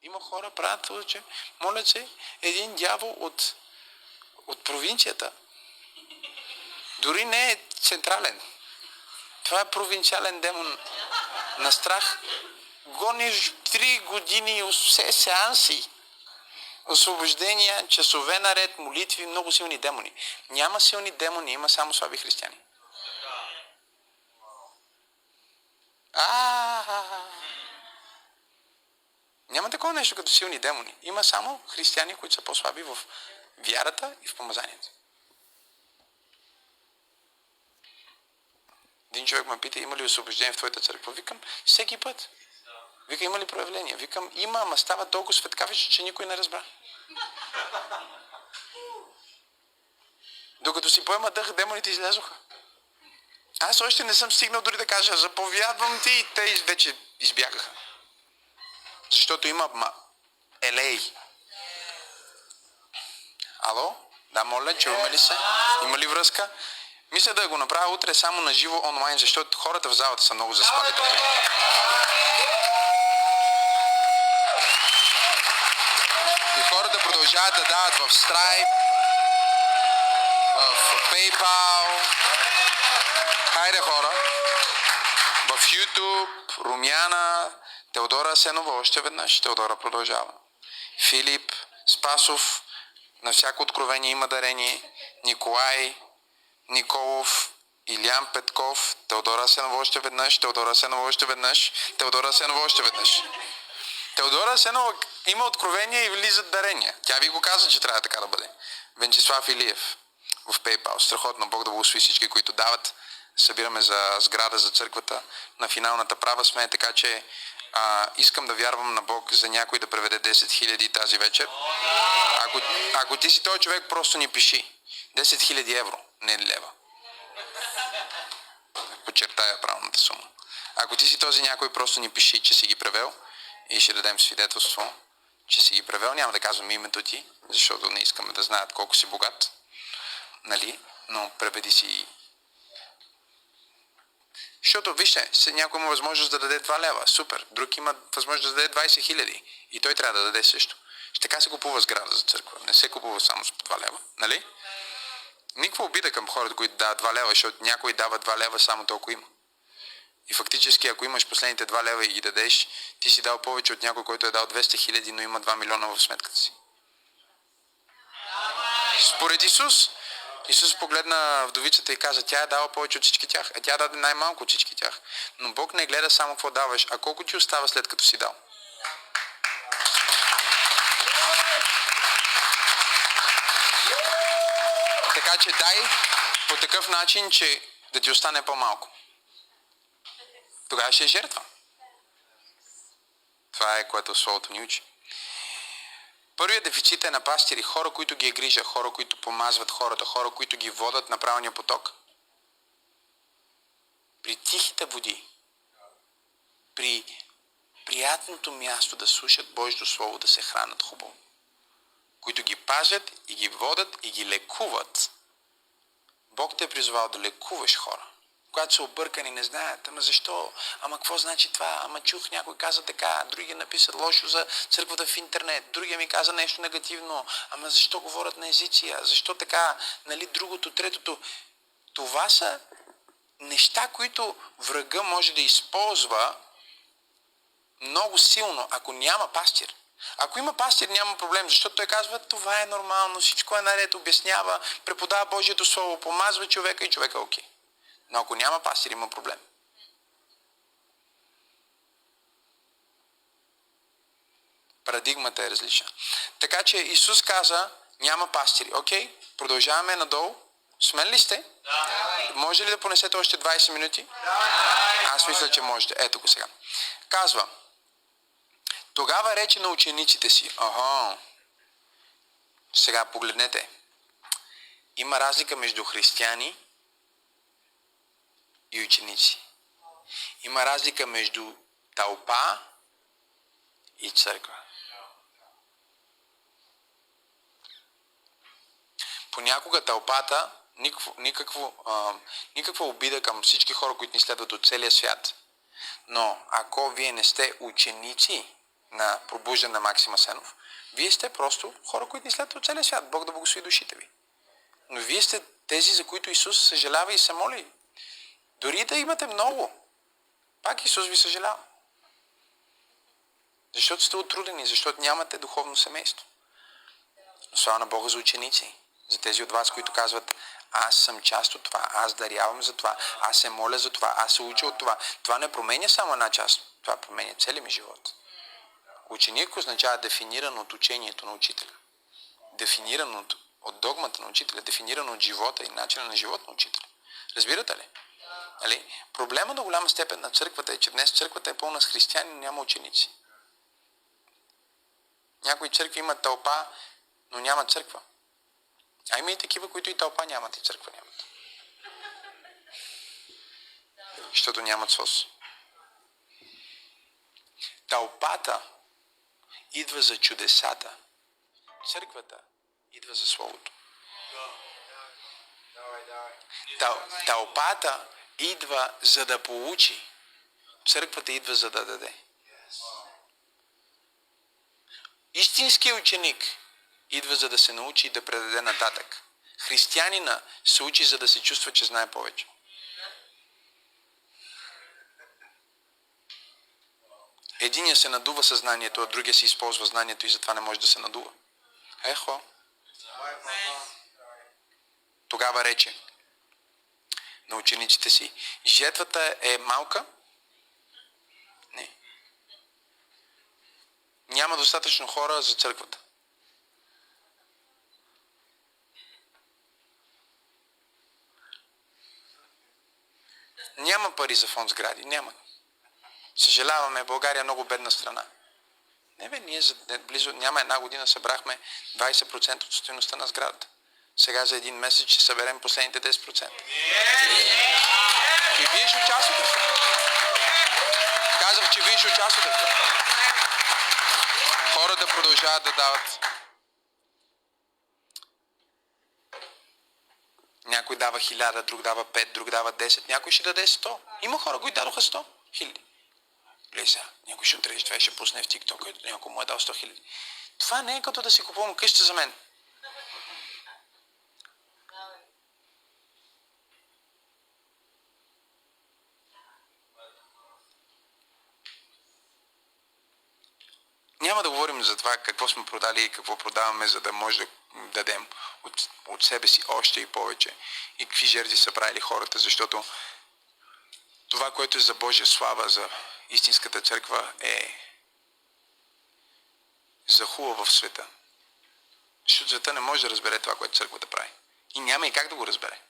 Има хора, правят това, че молят се един дявол от провинцията. Дори не е централен. Това е провинциален демон на страх. Гониш 3 години, все сеанси, освобождения, часове наред, молитви, много силни демони. Няма силни демони, има само слаби християни. Няма такова нещо като силни демони. Има само християни, които са по-слаби в вярата и в помазанието. Един човек ме пита, има ли освобождение в твоята църква? Викам, всеки път. Вика, има ли проявление? Викам, има, ама става толкова светкавище, че никой не разбра. Докато си поема дъх, демоните излязоха. Аз още не съм стигнал дори да кажа, заповядвам ти, и те вече избягаха. Защото има елей. Ало? Да, моля, чуваме ли се? Има ли връзка? Мисля да го направя утре само на живо онлайн, защото хората в залата са много заспали. И хората продължават да дават в Stripe, в PayPal. Хайде хора. В YouTube, Румяна, Теодора Асенова още веднъж. Теодора продължава. Филип, Спасов, на всяко откровение има дарение. Николай, Николов, Илян Петков, Теодора Асенова още веднъж, Теодора Асенова още веднъж, Теодора Асенова още веднъж. Теодора Асенова има откровение и влизат дарения. Тя ви го каза, че трябва така да бъде. Венчислав Илиев в PayPal. Страхотно, Бог да благослови всички, които дават. Събираме за сграда за църквата. На финалната права сме, така че искам да вярвам на Бог за някой да преведе 10 000 тази вечер. Ако ти си този човек, просто ни пиши. 10 000 евро, не лева. Подчертая правилната сума. Ако ти си този някой, просто ни пиши, че си ги превел и ще дадем свидетелство, че си ги превел. Няма да казвам името ти, защото не искаме да знаят колко си богат. Нали? Но преведи си. Защото, вижте, някой има възможност да даде 2 лева. Супер. Друг има възможност да даде 20 000. И той трябва да даде също. Така се купува сграда за църква. Не се купува само с 2 лева. Нали? Никаква обида към хората, които дават 2 лева, защото някой дава 2 лева само толкова има. И фактически, ако имаш последните 2 лева и ги дадеш, ти си дал повече от някой, който е дал 200 000, но има 2 милиона в сметката си. Според Исус, Исус погледна вдовицата и каза, тя е дала повече от всички тях, а тя даде най-малко от всички тях. Но Бог не гледа само какво даваш, а колко ти остава след като си дал. Така че дай по такъв начин, че да ти остане по-малко. Тогава ще е жертва. Това е, което Словото ни учи. Първият дефицит е на пастири, хора, които ги е грижа, хора, които помазват хората, хора, които ги водят на правилния поток. При тихите води, при приятното място да слушат Божието Слово, да се хранят хубаво, които ги пазят и ги водят и ги лекуват. Бог те е призвал да лекуваш хора. Когато са объркани, не знаят, ама защо, ама какво значи това, ама чух някой каза така, другия написа лошо за църквата в интернет, другия ми каза нещо негативно, ама защо говорят на езици, защо така, нали, другото, третото. Това са неща, които врага може да използва много силно, ако няма пастир. Ако има пастир, няма проблем, защото той казва, това е нормално, всичко е наред, обяснява, преподава Божието Слово, помазва човека и човека е окей. Но ако няма пастир, има проблем. Парадигмата е различна. Така че Исус каза, няма пастири. Окей, продължаваме надолу. Смен ли сте? Да. Може ли да понесете още 20 минути? Да. Аз мисля, че можете. Ето го сега. Казва, тогава рече на учениците си, сега погледнете, има разлика между християни и ученици. Има разлика между тълпа и църква. Понякога тълпата, никаква обида към всички хора, които ни следват от целия свят. Но ако вие не сте ученици на пробуждане на Максим Асенов, вие сте просто хора, които ни следват от целия свят. Бог да благослови душите ви. Но вие сте тези, за които Исус съжалява и се моли. Дори да имате много, пак Исус ви съжалява. Защото сте отрудени, защото нямате духовно семейство. Но слава на Бога за ученици. За тези от вас, които казват, аз съм част от това, аз дарявам за това, аз се моля за това, аз се уча от това. Това не променя само една част, това променя целия ми живот. Ученик означава дефиниран от учението на учителя. Дефиниран от догмата на учителя, дефиниран от живота и начина на живот на учителя. Разбирате ли? Нали? Проблема до голяма степен на църквата е, че днес църквата е пълна с християни, но няма ученици. Някои църкви имат тълпа, но няма църква. А има и такива, които и тълпа нямат, и църква нямат. Защото нямат сос. Тълпата идва за чудесата. Църквата идва за Словото. Тълпата идва за да получи. Църквата идва за да даде. Истинският ученик идва за да се научи и да предаде нататък. Християнина се учи за да се чувства, че знае повече. Единият се надува съзнанието, а другия се използва знанието и затова не може да се надува. Ехо. Тогава рече на учениците си: жетвата е малка? Не. Няма достатъчно хора за църквата. Няма пари за фонд сгради. Няма. Съжаляваме, България е много бедна страна. Не бе, ние няма една година събрахме 20% от стойността на сградата. Сега за един месец ще съберем последните 10%. И вие ще участвате в това. Казах, че вие ще участвате в това. Хора да продължават да дават. Някой дава 1000, друг дава 5, друг дава 10, някой ще даде 100. Има хора, които дадоха 100 000. Леса, някой ще отрежи това и ще пусне в TikTok, някой му е дал 100 000. Това не е като да си купувам къща за мен. Няма да говорим за това какво сме продали и какво продаваме, за да може да дадем от себе си още и повече. И какви жертви са правили хората, защото това, което е за Божия слава, за истинската църква, е захула в света. Защото света не може да разбере това, което църквата прави. И няма и как да го разбере.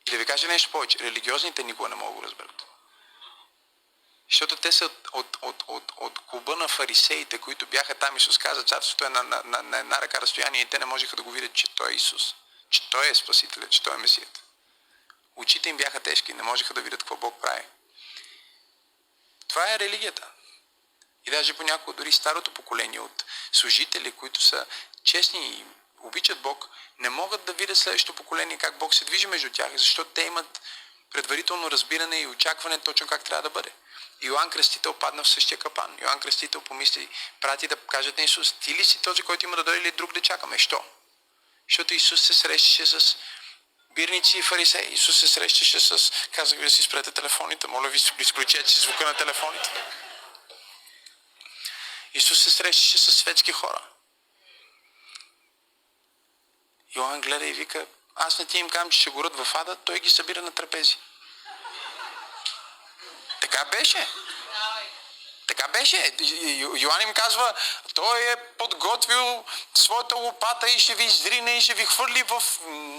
И да ви кажа нещо повече. Религиозните никога не могат да го разберат. Защото те са от клуба на фарисеите, които бяха там. Исус каза, царството е на една ръка разстояние и те не можеха да го видят, че Той е Исус. Че Той е Спасителят, че Той е Месията. Очите им бяха тежки, не можеха да видят какво Бог прави. Това е религията. И даже понякога дори старото поколение от служители, които са честни и обичат Бог, не могат да видят следващото поколение как Бог се движи между тях, защото те имат предварително разбиране и очакване точно как трябва да бъде. Йоан Кръстител падна в същия капан. Йоан Кръстител помисли, прати да кажат на Исус: ти ли си този, който има да дойде, или друг да чакаме? Що? Защото Исус се срещаше с бирници и фарисеи. Исус се срещаше с... Казах ви да си спрете телефоните. Моля ви, изключете си звука на телефоните. Исус се срещаше с светски хора. Йоан гледа и вика: аз не ти им казвам, че ще горят в ада, той ги събира на трапези. Така беше. Така беше. Йоан им казва: той е подготвил своята лопата и ще ви издрине и ще ви хвърли в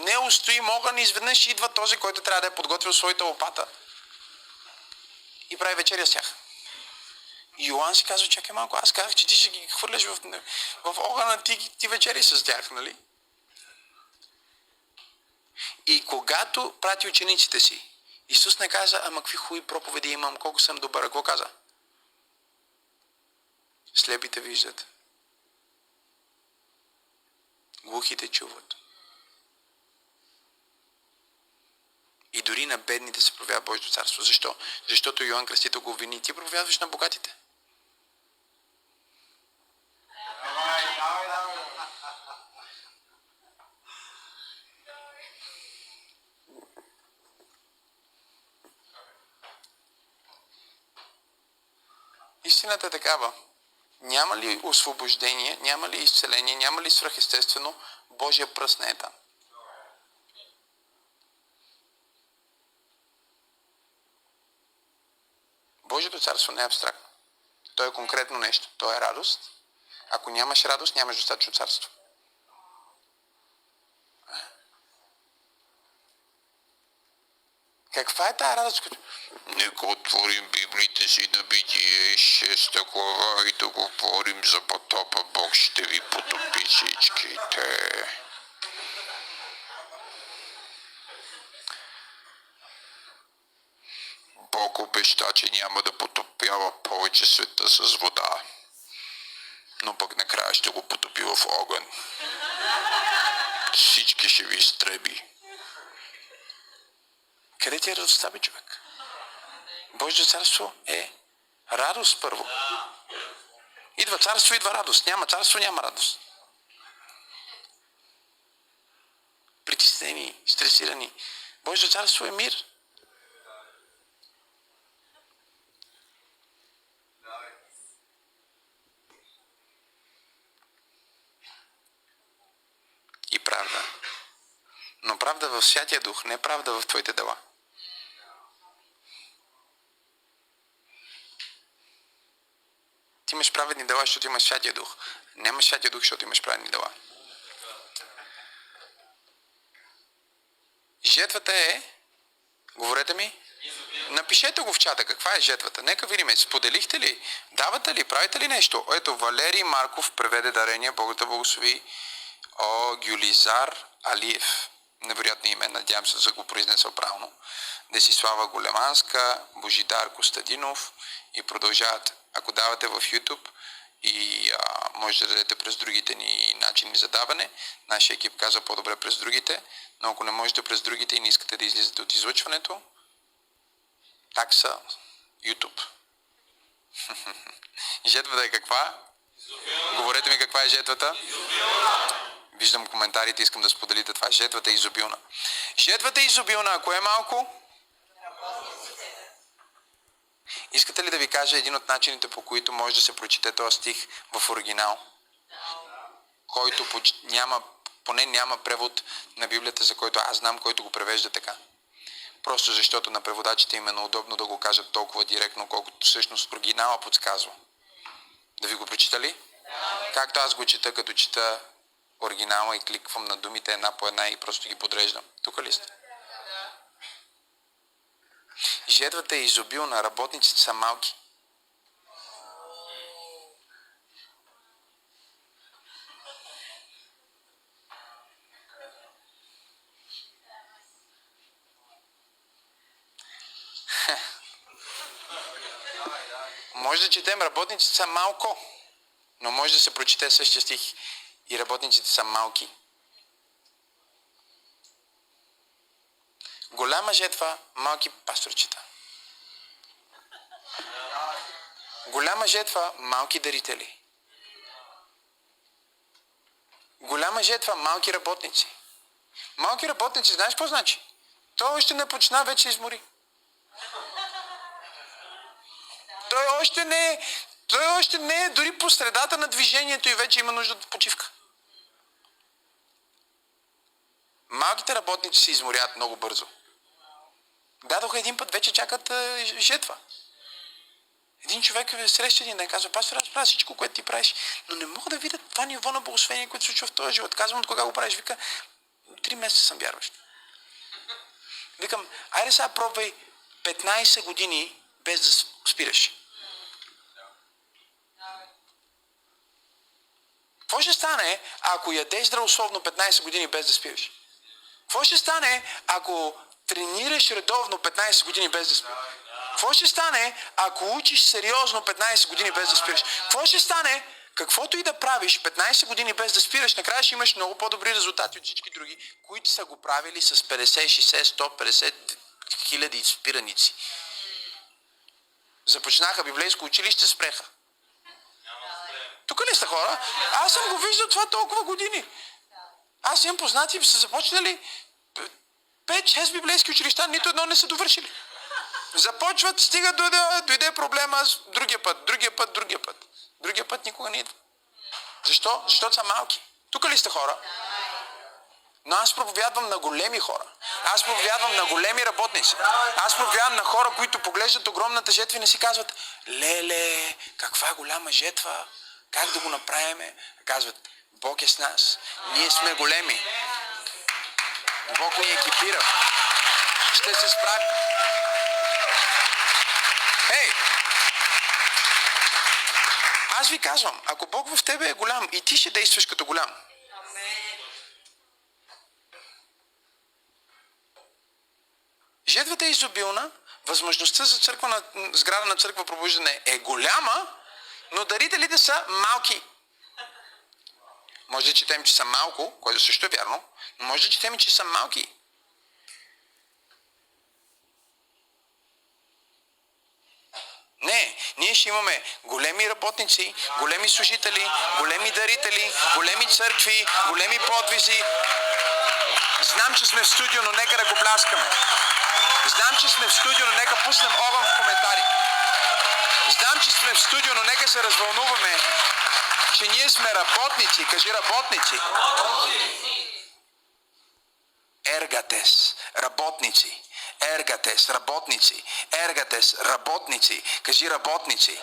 неустоим огън. Изведнъж идва този, който трябва да е подготвил своята лопата и прави вечеря с тях. Йоан си казва: чакай малко, аз казах, че ти ще ги хвърляш в огъна, ти вечери с тях, нали? И когато прати учениците си, Исус не каза: ама какви хубави проповеди имам, колко съм добър. Какво каза? Слепите виждат, глухите чуват. И дори на бедните се проявява Божието царство. Защо? Защото Йоан Кръстител го обвини: ти проповядваш на богатите. Истината е такава. Няма ли освобождение, няма ли изцеление, няма ли свръхестествено, Божия пръст не е там. Божието царство не е абстрактно. То е конкретно нещо. То е радост. Ако нямаш радост, нямаш достатъчно царство. Каква е тази радост? Нека отворим библиите си на Битие 6 глава и да говорим за потопа. Бог ще ви потопи всичките. Бог обеща, че няма да потопява повече света с вода. Но пък накрая ще го потопи в огън. Всички ще ви изтреби. Къде ти е радостта, бе, човек? Божието царство е радост първо. Идва царство, идва радост. Няма царство, няма радост. Притеснени, стресирани. Божието царство е мир. И правда. Но правда в Святия Дух, не правда в твоите дела. Ти имаш праведни дела, защото имаш Святия Дух. Нямаш Святия Дух, защото имаш праведни дела. Жетвата е, говорете ми, напишете го в чата, каква е жетвата. Нека видим, споделихте ли, давате ли, правите ли нещо. Ето, Валерий Марков преведе дарение, Бог да благослови. Гюлизар Алиев. Невероятно име, надявам се да го произнесъл правилно. Десислава Големанска, Божидар Костадинов и продължават. Ако давате в YouTube и може да дадете през другите ни начини за даване, нашия екип казва по-добре през другите, но ако не можете през другите и не искате да излизате от излъчването, такса YouTube. Жетвата е каква? Говорете ми каква е жетвата? Виждам коментарите, искам да споделите това. Жетвата е изобилна. Жетвата е изобилна, ако е малко. Искате ли да ви кажа един от начините, по които може да се прочете този стих в оригинал? Който поне няма превод на Библията, за който аз знам, който го превежда така. Просто защото на преводачите им е удобно да го кажат толкова директно, колкото всъщност оригинала подсказва. Да ви го прочита ли? Както аз го чета, като чета оригинала и кликвам на думите една по една и просто ги подреждам. Тук ли сте? Жетвата е изобилна, работниците са малки. Може да четем работниците са малко, но може да се прочете същия стих и работниците са малки. Голяма жетва, малки пасторчета. Голяма жетва, малки дарители. Голяма жетва, малки работници. Малки работници, знаеш какво значи? Той още не почна, вече измори. Той още не е дори по средата на движението и вече има нужда от почивка. Малките работници се изморят много бързо. Дадоха един път, вече чакат жетва. Един човек среща един ден, казва: пастор, аз правя всичко, което ти правиш, но не мога да видя това ниво на благословение, което се случва в този живот. Казвам: от кога го правиш? Вика: 3 месеца съм вярващ. Викам: айде сега пробвай 15 години без да спираш. Какво ще стане, ако ядеш здравословно 15 години без да спираш? Какво ще стане, ако тренираш редовно 15 години без да спираш? Какво ще стане, ако учиш сериозно 15 години без да спираш? Какво ще стане, каквото и да правиш 15 години без да спираш, накрая ще имаш много по-добри резултати от всички други, които са го правили с 50, 60, 150 хиляди спираници. Започнаха библейско училище, спреха. Тук ли сте, хора? Аз съм го виждал това толкова години. Аз имам познати, са започнали 5-6 библейски училища, нито едно не са довършили. Започват, стигат, дойде проблема, другия път. Другия път никога не идва. Защо? Защото са малки. Тук ли сте, хора? Но аз проповядвам на големи хора. Аз проповядвам на големи работници. Аз проповядвам на хора, които поглеждат огромната жетва и не си казват: леле, каква голяма жетва, как да го направим? Казват: Бог е с нас. Ние сме големи. Бог ни екипира. Ще се справим. Ей! Аз ви казвам, ако Бог в тебе е голям, и ти ще действаш като голям. Жетвата е изобилна, възможността за сграда на църква пробуждане е голяма, но дарителите са малки. Може да четем, че са малко, което също е вярно, но може да четем, че са малки. Не, ние ще имаме големи работници, големи служители, големи дарители, големи църкви, големи подвизи. Знам, че сме в студио, но нека да го пляскаме. Знам, че сме в студио, но нека пуснем огън в коментари. Знам, че сме в студио, но нека се развълнуваме, че ние сме работници. Кажи работници. Ергатес, работници. Ергатес, работници. Ергатес, работници. Кажи работници.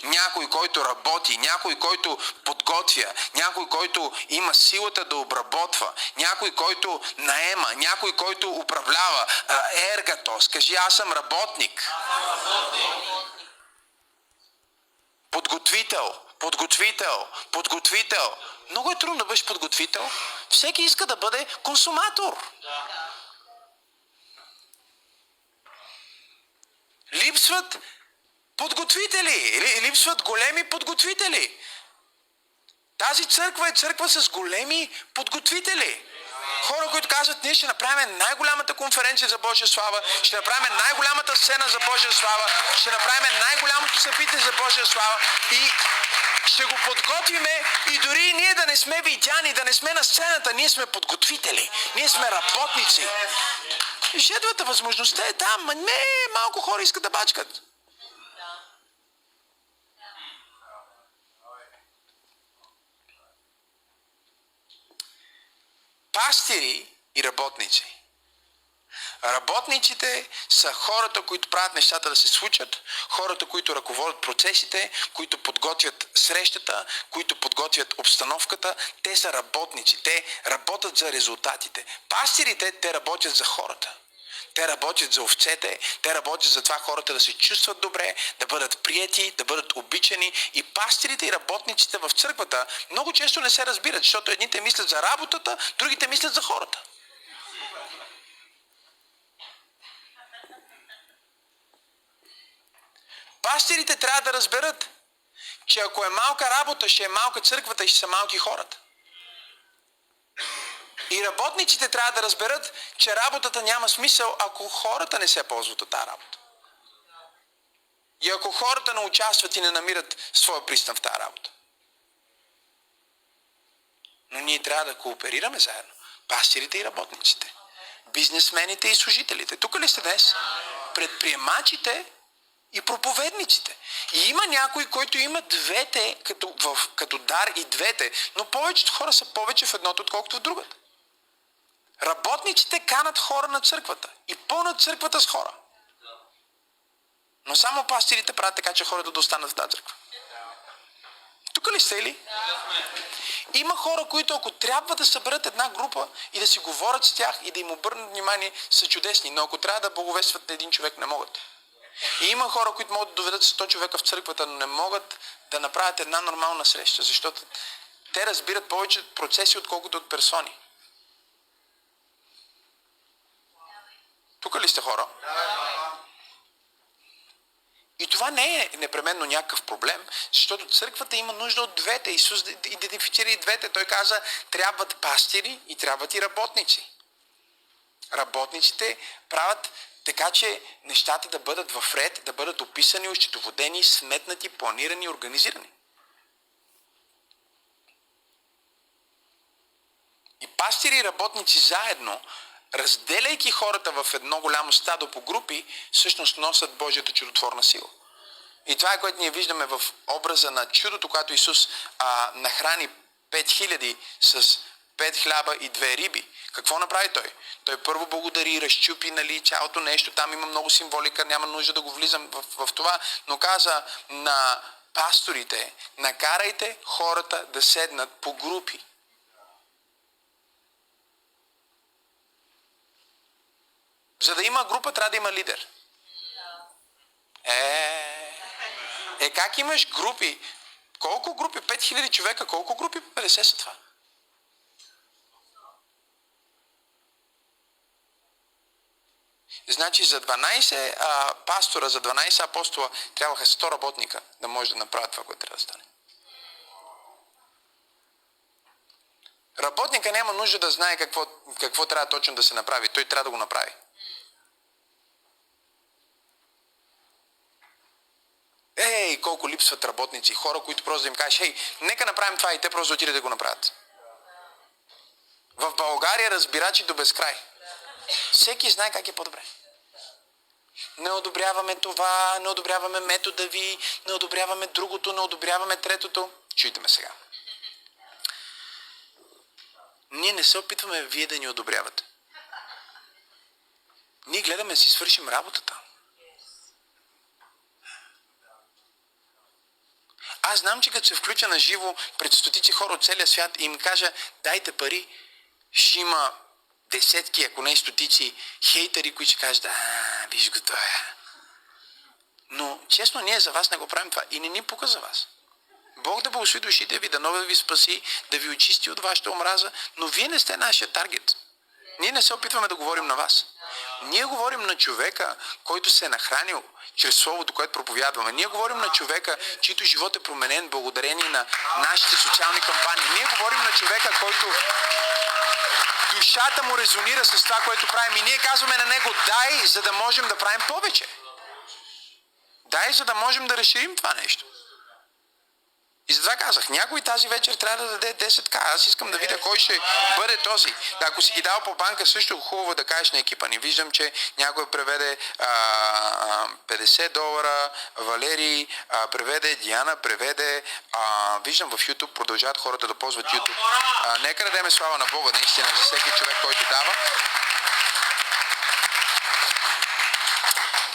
Някой, който работи, някой, който подготвя, някой, който има силата да обработва, някой, който наема, някой, който управлява. Ергатос, кажи: аз съм работник. Подготвител, подготвител, подготвител. Много е трудно да бъдеш подготвител. Всеки иска да бъде консуматор. Липсват подготвители, липсват големи подготвители. Тази църква е църква с големи подготвители. Хора, които казват: ние ще направим най-голямата конференция за Божия слава, ще направим най-голямата сцена за Божия слава, ще направим най-голямото събитие за Божия слава и ще го подготвиме, и дори ние да не сме видяни, да не сме на сцената, ние сме подготвители, ние сме работници. Жетвата, възможността е там, малко хора искат да бачкат. Пастири и работници. Работниците са хората, които правят нещата да се случат, хората, които ръководят процесите, които подготвят срещата, които подготвят обстановката. Те са работници, те работят за резултатите. Пастирите, те работят за хората. Те работят за овцете, те работят за това хората да се чувстват добре, да бъдат приети, да бъдат обичани. И пастирите и работниците в църквата много често не се разбират, защото едните мислят за работата, другите мислят за хората. Пастирите трябва да разберат, че ако е малка работа, ще е малка църквата и ще са малки хората. И работниците трябва да разберат, че работата няма смисъл, ако хората не се ползват от тази работа. И ако хората не участват и не намират своя пристан в тази работа. Но ние трябва да кооперираме заедно. Пастирите и работниците. Бизнесмените и служителите. Тук ли сте днес? Предприемачите и проповедниците. И има някой, който има двете, като дар и двете, но повечето хора са повече в едното, отколкото в другата. Работниците канат хора на църквата и пълнат църквата с хора. Но само пастирите правят така, че хората да останат в тази църква. Тук ли сте ли? Има хора, които ако трябва да съберат една група и да си говорят с тях и да им обърнат внимание, са чудесни, но ако трябва да благовестват на един човек, не могат. И има хора, които могат да доведат 100 човека в църквата, но не могат да направят една нормална среща, защото те разбират повече процеси, отколкото от персони. Тук ли сте, хора? И това не е непременно някакъв проблем, защото църквата има нужда от двете. Исус идентифицира и двете. Той каза: трябват пастири и трябват и работници. Работниците правят така, че нещата да бъдат в ред, да бъдат описани, осчетоводени, сметнати, планирани, организирани. И пастири и работници заедно, разделяйки хората в едно голямо стадо по групи, всъщност носят Божията чудотворна сила. И това е, което ние виждаме в образа на чудото, когато Исус нахрани 5000 с 5 хляба и 2 риби. Какво направи той? Той първо благодари, разчупи, нали, цялото нещо, там има много символика, няма нужда да го влизам в това, но каза на пасторите, накарайте хората да седнат по групи. За да има група, трябва да има лидер. Как имаш групи? Колко групи? 5000 човека, колко групи 50 са това? Значи за 12 пастора, за 12 апостола трябваха 100 работника да може да направят това, което трябва да стане. Работника няма нужда да знае какво трябва точно да се направи. Той трябва да го направи. Колко липсват работници, хора, които просто да им кажеш, нека направим това и те просто отидат да го направят. В България разбирачи до безкрай. Всеки знае как е по-добре. Не одобряваме това, не одобряваме метода ви, не одобряваме другото, не одобряваме третото. Чуйте ме сега. Ние не се опитваме вие да ни одобрявате. Ние гледаме да си свършим работата. Аз знам, че като се включа на живо пред стотици хора от целия свят и им кажа, дайте пари, ще има десетки, ако не и стотици хейтери, които ще кажат, виж го това. Но честно, ние за вас не го правим това и не ни пука за вас. Бог да благослови душите ви, да ви спаси, да ви очисти от вашата омраза, но вие не сте нашия таргет. Ние не се опитваме да говорим на вас. Ние говорим на човека, който се е нахранил чрез Словото, което проповядваме. Ние говорим на човека, чийто живот е променен благодарение на нашите социални кампании. Ние говорим на човека, който душата му резонира с това, което правим. И ние казваме на него, дай, за да можем да правим повече. Дай, за да можем да разширим това нещо. И затова казах, някой тази вечер трябва да даде 10к. Аз искам да видя кой ще бъде този. Ако си ги дал по банка, също хубаво да кажеш на екипа. Не виждам, че някой преведе $50, Валерий преведе, Диана преведе. Виждам в YouTube, продължават хората да ползват YouTube. Нека дадем слава на Бога, наистина, за всеки човек, който дава.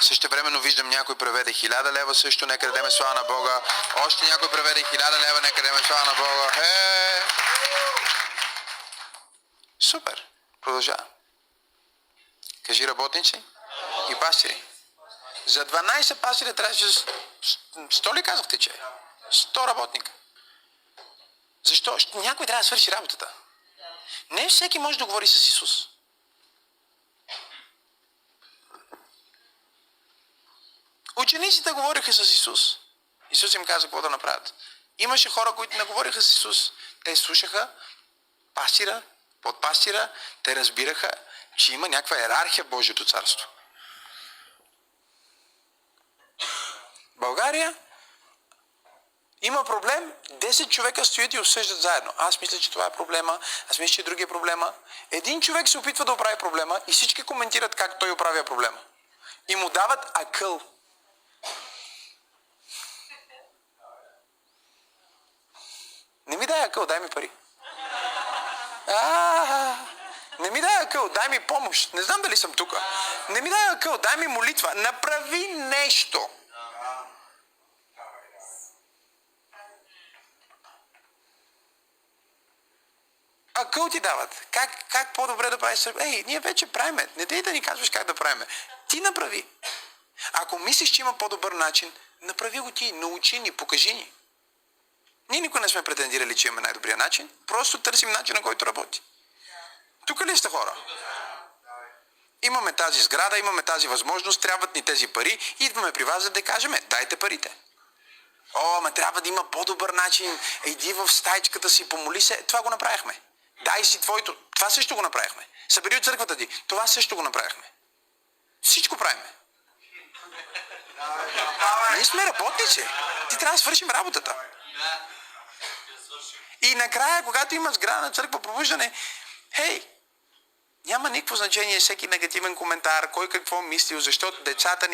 Същевременно виждам някой преведе 1000 лева също, нека дадем слава на Бога. Още някой преведе 1000 лева, нека дадем слава на Бога. Супер! Продължава. Кажи работници и пастири. За 12 пастири трябваше 100 ли казахте, че? 100 работника. Защо? Някой трябва да свърши работата. Не всеки може да говори с Исус. Учениците говориха с Исус. Исус им каза какво да направят. Имаше хора, които не говориха с Исус. Те слушаха пастира, подпастира, те разбираха, че има някаква йерархия в Божието царство. България има проблем, 10 човека стоят и обсъждат заедно. Аз мисля, че това е проблема, аз мисля, че другия е проблема. Един човек се опитва да оправи проблема и всички коментират как той оправя проблема. И му дават акъл. Не ми дай акъл, дай ми пари. Не ми дай акъл, дай ми помощ. Не знам дали съм тук. Не ми дай акъл, дай ми молитва. Направи нещо. Акъл ти дават. Как по-добре да правиш? Ние вече правиме. Не дей да ни казваш как да правиме. Ти направи. Ако мислиш, че има по-добър начин, направи го ти. Научи ни, покажи ни. Ние никога не сме претендирали, че имаме най-добрия начин. Просто търсим начин, на който работи. Тук ли сте хора? Имаме тази сграда, имаме тази възможност, трябват ни тези пари, идваме при вас, за да кажем, дайте парите. Ама трябва да има по-добър начин. Иди в стайчката си, помоли се. Това го направихме. Дай си твоето. Това също го направихме. Събери от църквата ти. Това също го направихме. Всичко правиме. Ние сме работници. Ти трябва да свършим работата. И накрая, когато има сграда на църква пробуждане, няма никакво значение всеки негативен коментар, кой какво мислил, защото децата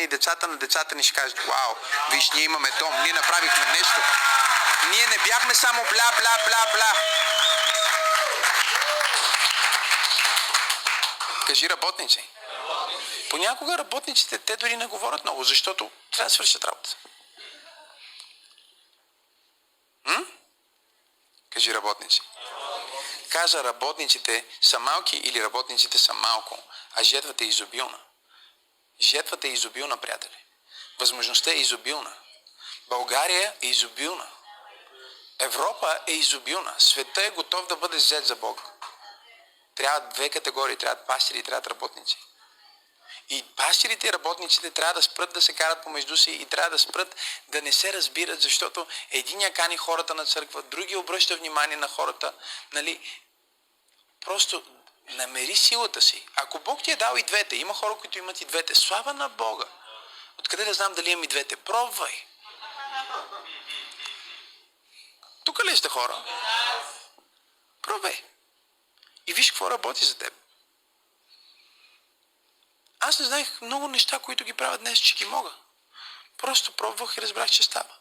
на децата ни ще кажат, вау, виж, ние имаме дом, ние направихме нещо. Ние не бяхме само бла. Кажи работници. Понякога работниците, те дори не говорят много, защото трябва да свършат работа. Кажи работници. Каза, работниците са малки или работниците са малко, а жетвата е изобилна. Жетвата е изобилна, приятели. Възможността е изобилна. България е изобилна. Европа е изобилна. Света е готов да бъде взет за Бог. Трябват две категории. Трябват пастири и трябват работници. И пастирите и работниците трябва да спрат да се карат помежду си и трябва да спрат да не се разбират, защото единия кани хората на църква, другия обръща внимание на хората. Нали? Просто намери силата си. Ако Бог ти е дал и двете, има хора, които имат и двете, слава на Бога. Откъде да знам дали имам и двете? Пробвай. Тук ли сте хора? Пробвай. И виж какво работи за теб. Аз не знаех много неща, които ги правят днес, че ги мога. Просто пробвах и разбрах, че става.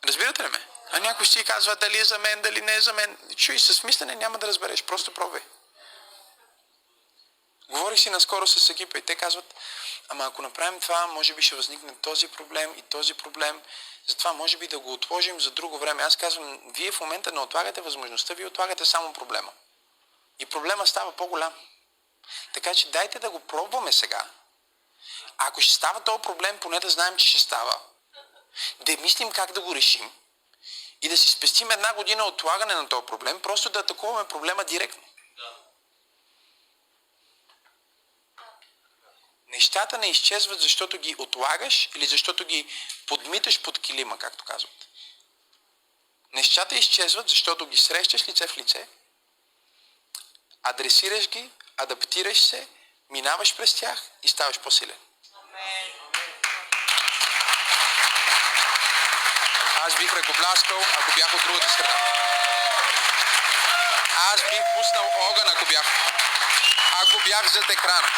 Разбирате ли ме? А някой си казва дали е за мен, дали не е за мен. Чуй, с мислене няма да разбереш. Просто пробвай. Говорих си наскоро с екипа и те казват, ама ако направим това, може би ще възникне този проблем и този проблем. Затова може би да го отложим за друго време. Аз казвам, вие в момента не отлагате възможността, вие отлагате само проблема. И проблема става по-голям. Така че дайте да го пробваме сега. Ако ще става този проблем, поне да знаем, че ще става. Да мислим как да го решим. И да си спестим 1 година отлагане на този проблем, просто да атакуваме проблема директно. Нещата не изчезват, защото ги отлагаш или защото ги подмиташ под килима, както казват. Нещата изчезват, защото ги срещаш лице в лице, адресираш ги, адаптираш се, минаваш през тях и ставаш по-силен. Аз бих ръкопляскал, ако бях от другата страна. Аз бих пуснал огън, ако бях зад екрана.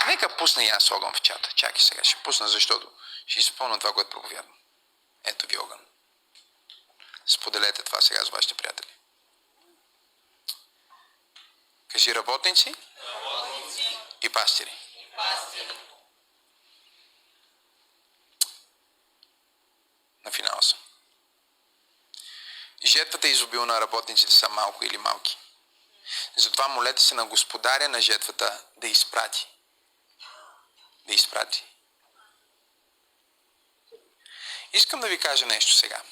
Нека пусна и аз огън в чата. Чакай сега, ще пусна, защото ще изпълня това, което проповядвам. Ето ви огън. Споделете това сега с вашите приятели. Кажи работници и пастири. На финала съм. Жетвата е изобилна, работниците са малко или малки. Затова молете се на Господаря на жетвата да изпрати. Да изпрати. Искам да ви кажа нещо сега.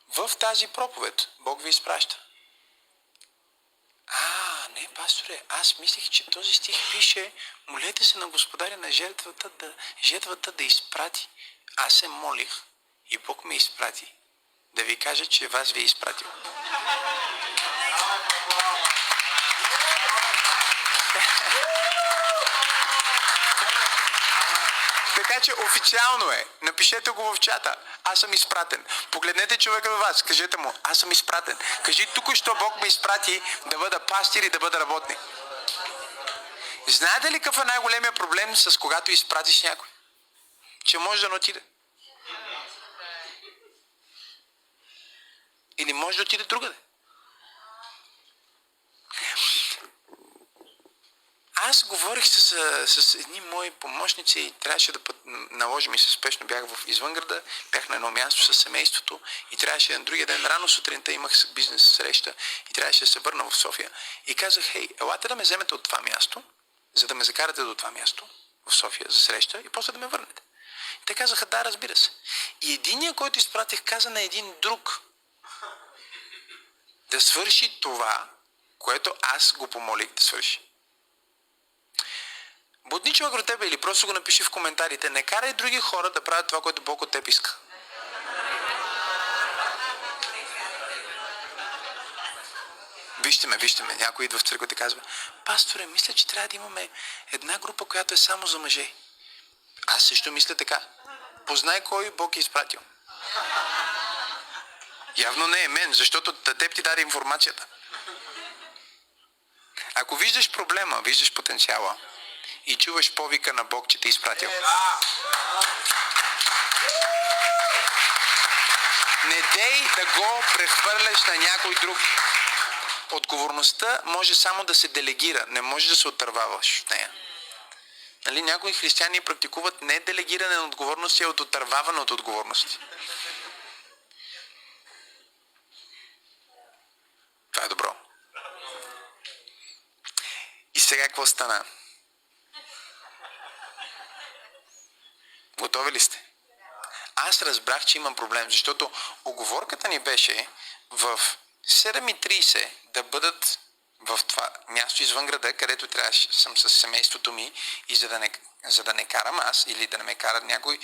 В тази проповед Бог ви изпраща. Не, пасторе, аз мислех, че този стих пише, молете се на Господаря на жетвата да изпрати. Аз се молих и Бог ме изпрати. Да ви кажа, че вас ви е изпратил. Така че официално е. Напишете го в чата. Аз съм изпратен. Погледнете човека във вас. Кажете му, аз съм изпратен. Кажи, тук-що Бог ме изпрати да бъда пастир и да бъда работник. Знаете ли какъв е най-големия проблем с когато изпратиш някой? Че може да не отиде. Или може да отиде другаде. Аз говорих с едни мои помощници и трябваше да наложим и се спешно бях извън града, бях на едно място с семейството и трябваше на другия ден, рано сутринта имах бизнес среща и трябваше да се върна в София. И казах, хей, елате да ме вземете от това място, за да ме закарате до това място в София за среща и после да ме върнете. И те казаха, да, разбира се. И единия, който изпратих, каза на един друг да свърши това, което аз го помолих да свърши. Будни човек от тебе или просто го напиши в коментарите. Не карай други хора да правят това, което Бог от теб иска. Вижте ме. Някой идва в църквата и казва, пасторе, мисля, че трябва да имаме една група, която е само за мъже. Аз също мисля така. Познай кой Бог е изпратил. Явно не е мен, защото теб ти даде информацията. Ако виждаш проблема, виждаш потенциала и чуваш повика на Бог, че те е изпратил. Не дей да го прехвърляш на някой друг. Отговорността може само да се делегира, не може да се отърваваш от нея. Нали, някои християни практикуват не делегиране на отговорности, а от отърваване от отговорности. Това е добро. И сега какво стана? Готови ли сте? Аз разбрах, че имам проблем, защото уговорката ни беше в 7:30 да бъдат в това място извън града, където трябваше съм с семейството ми и за да не карам аз или да не ме карат някой,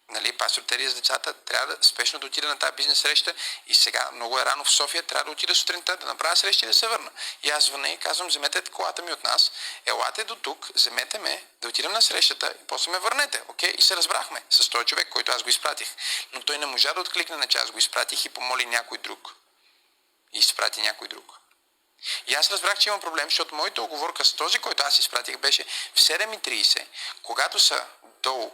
нали, пастор Терия с децата, трябва да спешно да отида на тази бизнес среща и сега много е рано в София, трябва да отида сутринта, да направя среща и да се върна. И аз звъня и казвам, вземете колата ми от нас, елате до тук, вземете ме, да отидем на срещата и после ме върнете. Окей? И се разбрахме с този човек, който аз го изпратих. Но той не можа да откликне на че аз го изпратих и помоли някой друг. И изпрати някой друг. И аз разбрах, че имам проблем, защото моята оговорка с този, който аз изпратих, беше в 7:30, когато са долу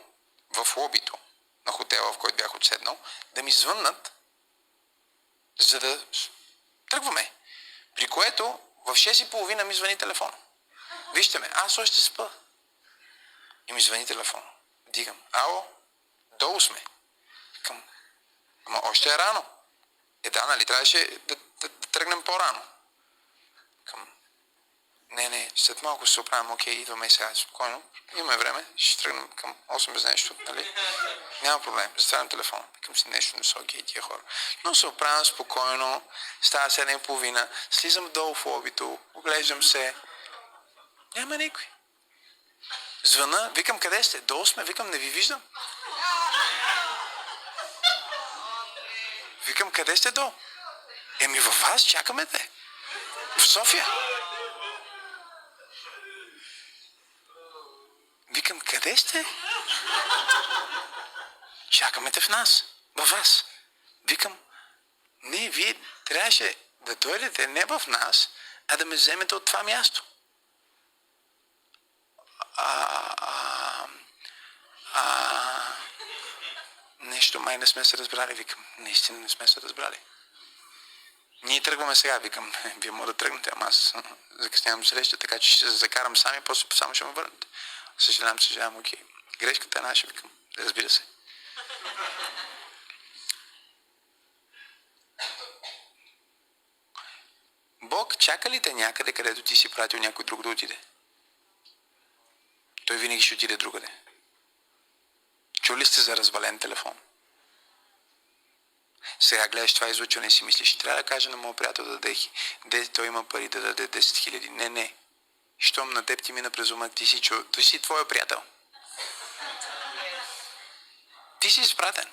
в лобито на хотела, в който бях отседнал, да ми звъннат, за да тръгваме. При което в 6:30 ми звъни телефон. Вижте ме, аз още спа. И ми звъни телефон. Дигам. Ало, долу сме. Към. Ама още е рано. Да, нали, трябваше да тръгнем по-рано. Към. Не, след малко се оправим, окей, идваме сега спокойно. Имаме време, ще тръгнем към 8 без нещо, нали? Няма проблем, затварям телефона. Викам си нещо не са окей тия хора. Но се оправям спокойно, става 7:30, слизам долу в лобито, оглеждам се. Няма никой. Звъна, викам къде сте? Долу сме, викам не ви виждам. Викам къде сте долу? Еми във вас, чакаме те. В София. Викам, къде сте? Чакаме те в нас. Във вас. Викам, не, вие трябваше да дойдете не в нас, а да ме вземете от това място. Нещо май не сме се разбрали, викам. Наистина не сме се разбрали. Ние тръгваме сега, викам. Вие може да тръгнете, ама аз закъснявам среща, така че ще се закарам сами, после само ще ме върнете. Съжалявам, окей. Грешката е наша, викам. Разбира се. Бог чака ли те някъде, където ти си пратил някой друг да отиде? Той винаги ще отиде другаде. Чули сте за развален телефон? Сега гледаш това излъчване и си мислиш, трябва да кажа на моят приятел да даде, той има пари да даде 10 000. Не. Щом на теб ти мина през ума, той си твоя приятел. Ти си изпратен.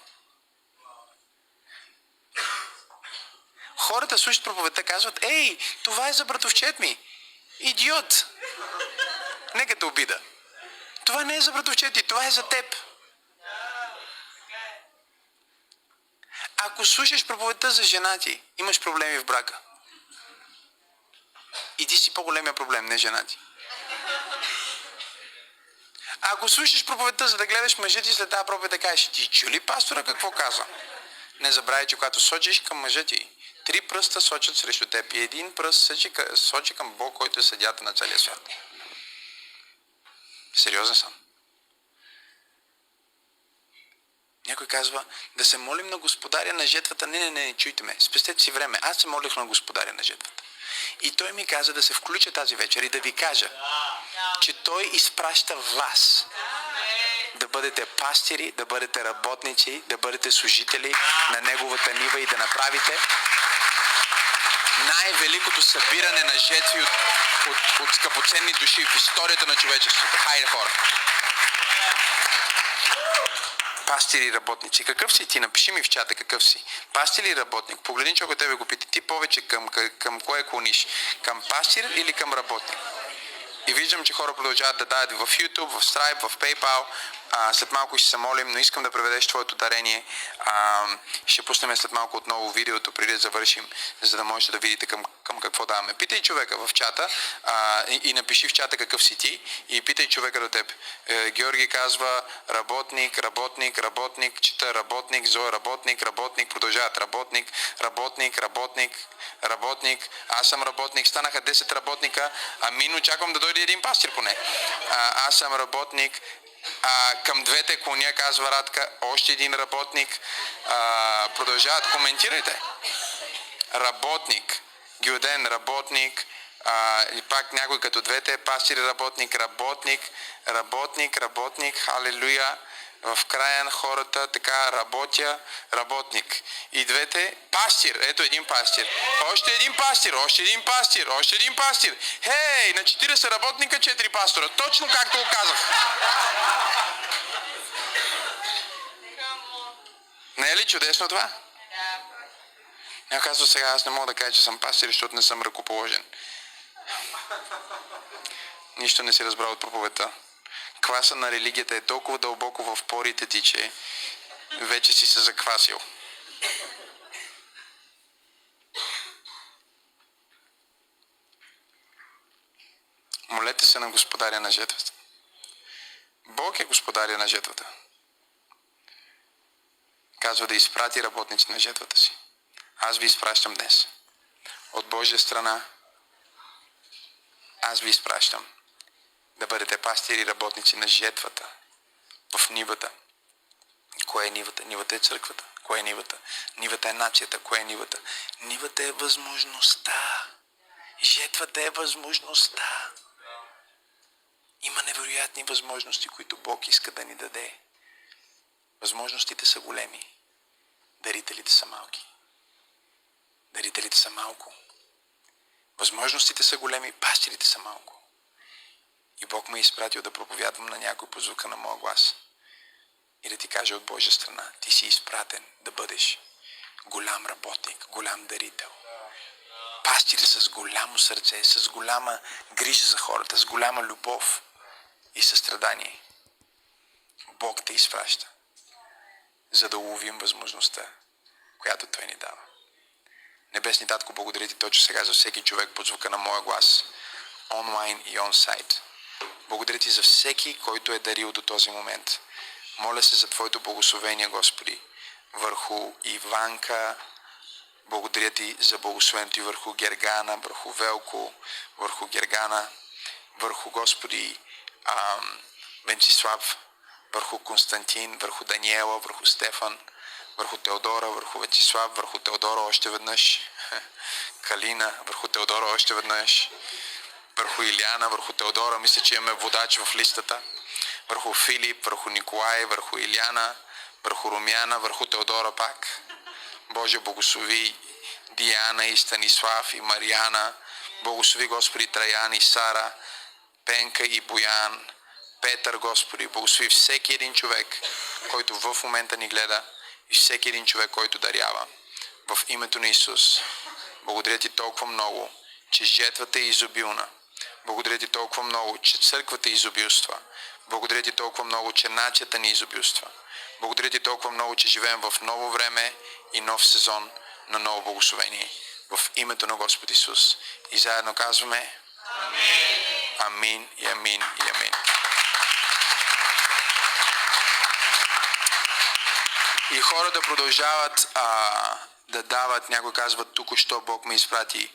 Хората слушат проповедта, казват, ей, това е за братовчет ми. Идиот. Нека те обида. Това не е за братовчет ти, това е за теб. Ако слушаш проповедта за жена ти, имаш проблеми в брака. И ти си по-големия проблем, не жена ти. Ако слушаш проповедта, за да гледаш мъжа ти след тази проповед, да кажеш, ти чу ли пастора какво каза? Не забравяй, че когато сочиш към мъжа ти, 3 пръста сочат срещу теб и 1 пръст сочи към Бог, който е съдията на целия свят. Сериозен съм. Някой казва, да се молим на господаря на жетвата. Не, чуйте ме, спестете си време. Аз се молих на господаря на жетвата. И той ми каза да се включа тази вечер и да ви кажа, че той изпраща вас да бъдете пастири, да бъдете работници, да бъдете служители на неговата нива и да направите най-великото събиране на жетви от скъпоценни души в историята на човечеството. Хайде, хора! Пастири и работници. Какъв си ти? Напиши ми в чата какъв си. Пастир или работник? Погледни, че ако тебе го пита. Ти повече към кое клониш? Към пастир или към работник? И виждам, че хора продължават да дават в YouTube, в Stripe, в PayPal. След малко ще се молим, но искам да преведеш твоето дарение. Ще пуснем след малко отново видеото, преди да завършим, за да можете да видите към какво даваме. Питай човека в чата и напиши в чата какъв си ти и питай човека до теб. Георги казва работник, работник, работник, чета работник, Зоя работник, работник, продължават работник, работник, работник, работник, аз съм работник, станаха 10 работника, амин, очаквам да дойде един пастир поне. Аз съм работник, към двете клоня, казва Радка, още един работник, продължават, коментирайте. Работник, Гюден работник, и пак някой като двете, пастир работник, работник, работник, работник, халелуя. В края на хората така работя, работник. И двете, пастир, ето един пастир. Още един пастир, още един пастир, още един пастир. Хей, на 40 работника 4 пастора. Точно както го казах. Не е ли чудесно това? Я казвам сега, аз не мога да кажа, че съм пастир, защото не съм ръкоположен. Нищо не си разбрал от проповедта. Кваса на религията е толкова дълбоко в порите ти, че вече си се заквасил. Молете се на Господаря на жетвата. Бог е Господаря на жетвата. Казва да изпрати работници на жетвата си. Аз ви изпращам днес. От Божия страна аз ви изпращам да бъдете пастири и работници на жетвата в нивата. Кое е нивата? Нивата е църквата. Кое е нивата? Нивата е нацията. Кое е нивата? Нивата е възможността. Жетвата е възможността. Има невероятни възможности, които Бог иска да ни даде. Възможностите са големи. Дарителите са малки. Дарителите са малко. Възможностите са големи, пастирите са малко. И Бог ме е изпратил да проповядвам на някой по звука на моя глас. И да ти кажа от Божия страна, ти си изпратен да бъдеш голям работник, голям дарител. Пастир с голямо сърце, с голяма грижа за хората, с голяма любов и състрадание. Бог те изпраща, за да уловим възможността, която Той ни дава. Небесни Татко, благодаря ти точно сега за всеки човек под звука на моя глас, онлайн и онсайт. Благодаря ти за всеки, който е дарил до този момент. Моля се за Твоето благословение, Господи, върху Иванка. Благодаря ти за благословението и върху Гергана, върху Велко, върху Гергана, върху Господи Венцислав, върху Константин, върху Даниела, върху Стефан, върху Теодора, върху Венцислав, върху Теодора още веднъж, Калина, върху Теодора още веднъж, върху Илиана, върху Теодора, мисля, че имаме водач в листата, върху Филип, върху Николай, върху Илиана, върху Румяна, върху Теодора пак. Боже, благослови Диана и Станислав и Мариана, благослови Господи Траян и Сара, Пенка и Боян, Петър, Господи, благослови всеки един човек, който в момента ни гледа и всеки един човек, който дарява. В името на Исус. Благодаря ти толкова много, че жетвата е изобилна. Благодаря ти толкова много, че църквата изобилства. Благодаря ти толкова много, че нацията ни изобилства. Благодаря ти толкова много, че живеем в ново време и нов сезон на ново благословение. В името на Господ Исус. И заедно казваме Амин. Амин и амин и амин. И хората продължават да дават, някой казва, току-що Бог ме изпрати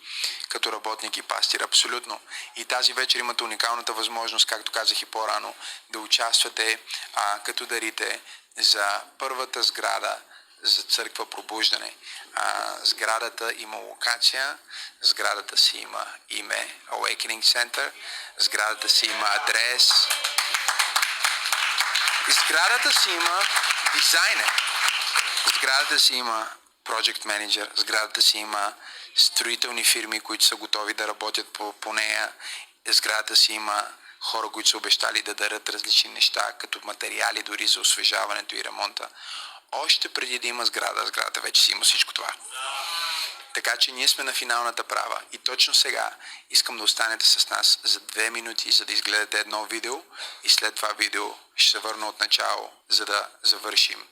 като работник и пастир. Абсолютно. И тази вечер имате уникалната възможност, както казах и по-рано, да участвате като дарите за първата сграда за църква Пробуждане. Сградата има локация, сградата си има име Awakening Center, сградата си има адрес, сградата си има дизайнер, сградата си има project manager, сградата си има строителни фирми, които са готови да работят по нея, сградата си има хора, които са обещали да дарят различни неща, като материали дори за освежаването и ремонта. Още преди да има сградата вече си има всичко това. Така че ние сме на финалната права и точно сега искам да останете с нас за 2 минути, за да изгледате едно видео и след това видео ще се върна от начало, за да завършим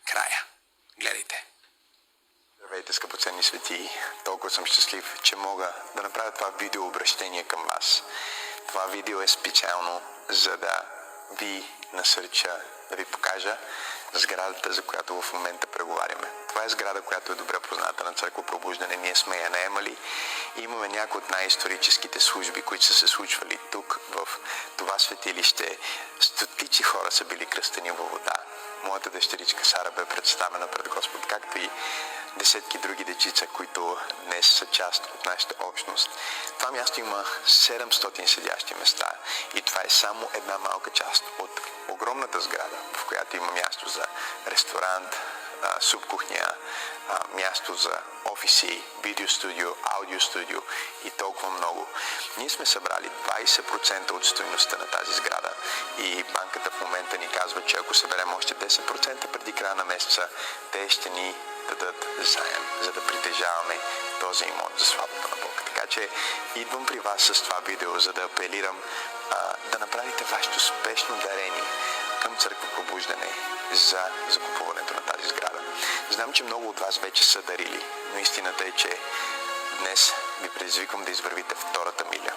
края. Гледайте. Здравейте, скъпоценни светии! Толкова съм щастлив, че мога да направя това видео обращение към вас. Това видео е специално, за да ви насърча, да ви покажа сградата, за която в момента преговаряме. Това е сграда, която е добре позната на Църква Пробуждане. Ние сме я наемали и имаме някои от най-историческите служби, които са се случвали тук, в това светилище. Стотици хора са били кръстени във вода. Моята дъщеричка Сара бе представена пред Господ, както и десетки други дечица, които днес са част от нашата общност. Това място има 700 седящи места и това е само една малка част от огромната сграда, в която има място за ресторант, субкухня, място за офиси, видеостудио, аудиостудио и толкова много. Ние сме събрали 20% от стойността на тази сграда и банката в момента ни казва, че ако съберем още 10% преди края на месеца, те ще ни дадат заем, за да притежаваме този имот за славата на Бог. Така че идвам при вас с това видео, за да апелирам да направите вашето спешно дарение към Църква Пробуждане за закупуването на тази сграда. Знам, че много от вас вече са дарили, но истината е, че днес ви предизвиквам да извървите втората миля.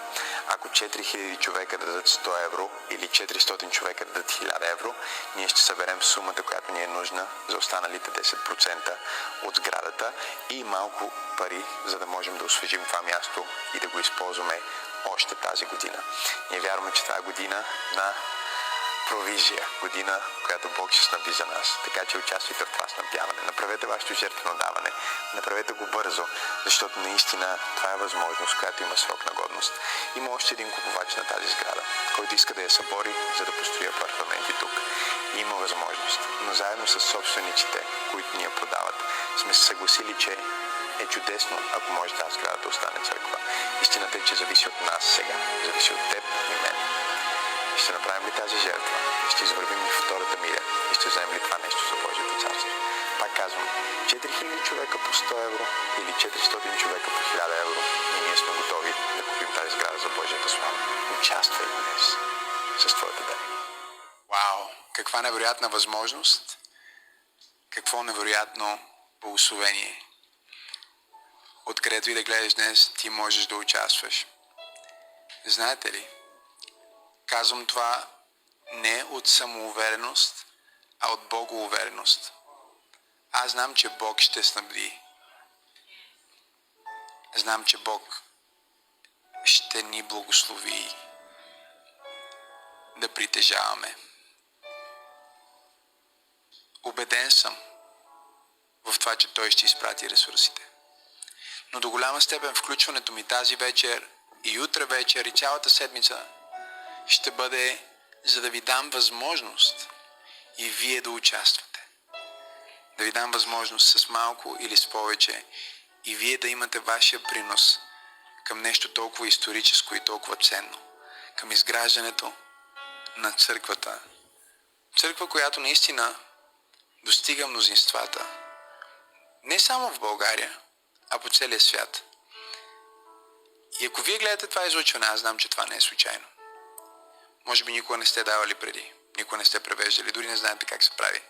Ако 4000 човека дадат 100 евро или 400 човека дадат 1000 евро, ние ще съберем сумата, която ни е нужна за останалите 10% от сградата и малко пари, за да можем да освежим това място и да го използваме още тази година. Ние вярваме, че това е година на провизия, година, която Бог ще снабди за нас. Така че участвайте в това снабдяване. Направете вашето жертвено даване. Направете го бързо, защото наистина това е възможност, която има срок на годност. Има още един купувач на тази сграда, който иска да я събори, за да построи апартаменти тук. Има възможност, но заедно с собствениците, които ни я продават, сме се съгласили, че е чудесно, ако може тази сграда да остане църква. Истината е, че зависи от нас сега. Зависи от теб и мен. Ще направим ли тази жертва? Ще извървим ли втората миля? И ще вземем ли това нещо за Божието царство? Пак казвам, 4000 човека по 100 евро или 400 човека по 1000 евро и ние сме готови да купим тази сграда за Божията слава. Участвай днес с твоята дарение. Вау! Каква невероятна възможност! Какво невероятно благословение! Откъдето и да гледаш днес, ти можеш да участваш. Знаете ли? Казвам това не от самоувереност, а от богоувереност. Аз знам, че Бог ще снабди. Знам, че Бог ще ни благослови да притежаваме. Убеден съм в това, че Той ще изпрати ресурсите. Но до голяма степен включването ми тази вечер и утре вечер и цялата седмица ще бъде, за да ви дам възможност и вие да участвате. Да ви дам възможност с малко или с повече и вие да имате вашия принос към нещо толкова историческо и толкова ценно. Към изграждането на църквата. Църква, която наистина достига мнозинствата. Не само в България, а по целия свят. И ако вие гледате това излъчване, аз знам, че това не е случайно. Може би никога не сте давали преди, никога не сте превеждали, дори не знаете как се прави.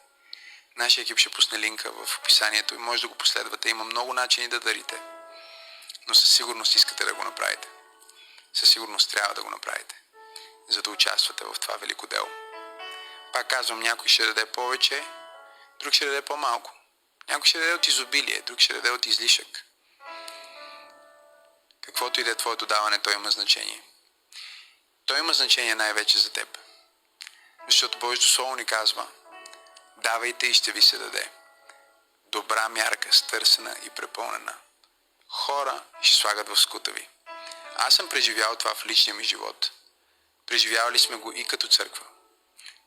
Нашия екип ще пусне линка в описанието и може да го последвате. Има много начини да дарите, но със сигурност искате да го направите. Със сигурност трябва да го направите, за да участвате в това велико дело. Пак казвам, някой ще даде повече, друг ще даде по-малко. Някой ще даде от изобилие, друг ще даде от излишък. Каквото и да е твоето даване, то има значение. То има значение най-вече за теб. Защото Божието Слово ни казва: давайте и ще ви се даде. Добра мярка, стърсена и препълнена. Хора ще слагат в скута ви. Аз съм преживял това в личния ми живот. Преживявали сме го и като църква.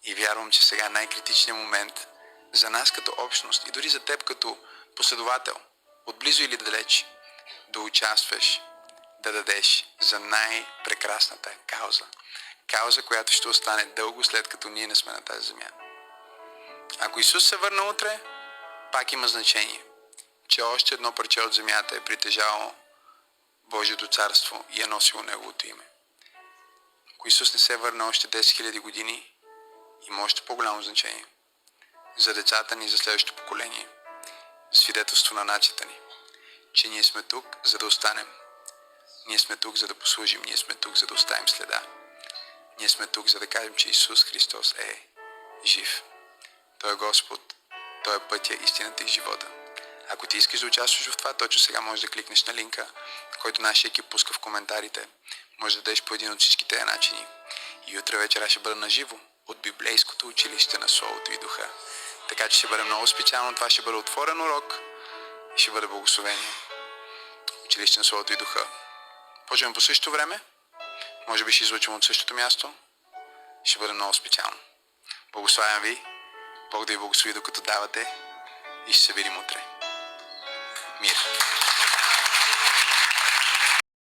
И вярвам, че сега е най-критичният момент за нас като общност и дори за теб като последовател, отблизо или далеч, да участваш, да дадеш за най-прекрасната кауза. Кауза, която ще остане дълго след като ние не сме на тази земя. Ако Исус се върне утре, пак има значение. че още едно парче от земята е притежавало Божието царство и е носило Неговото име. Ако Исус не се върне още 10 000 години, има още по-голямо значение за децата ни и за следващото поколение. Свидетелство на нацията ни, че ние сме тук, за да останем. Ние сме тук, за да послужим. Ние сме тук, за да оставим следа. Ние сме тук, за да кажем, че Исус Христос е жив. Той е Господ. Той е пътя, истината и живота. Ако ти искаш да участваш в това, точно сега можеш да кликнеш на линка, който нашия екип пуска в коментарите. Може да дадеш по един от всички тези начини. И утре вечера ще бъда наживо от Библейското училище на Словото и Духа. Така че ще бъде много специално. Това ще бъде отворен урок и ще бъде благословение. Училище на Словото и Духа. Почваме по същото време. Може би ще излучим от същото място. Ще бъде много специално. Благославям ви. Бог да ви благослови докато давате и ще се видим утре. Мир!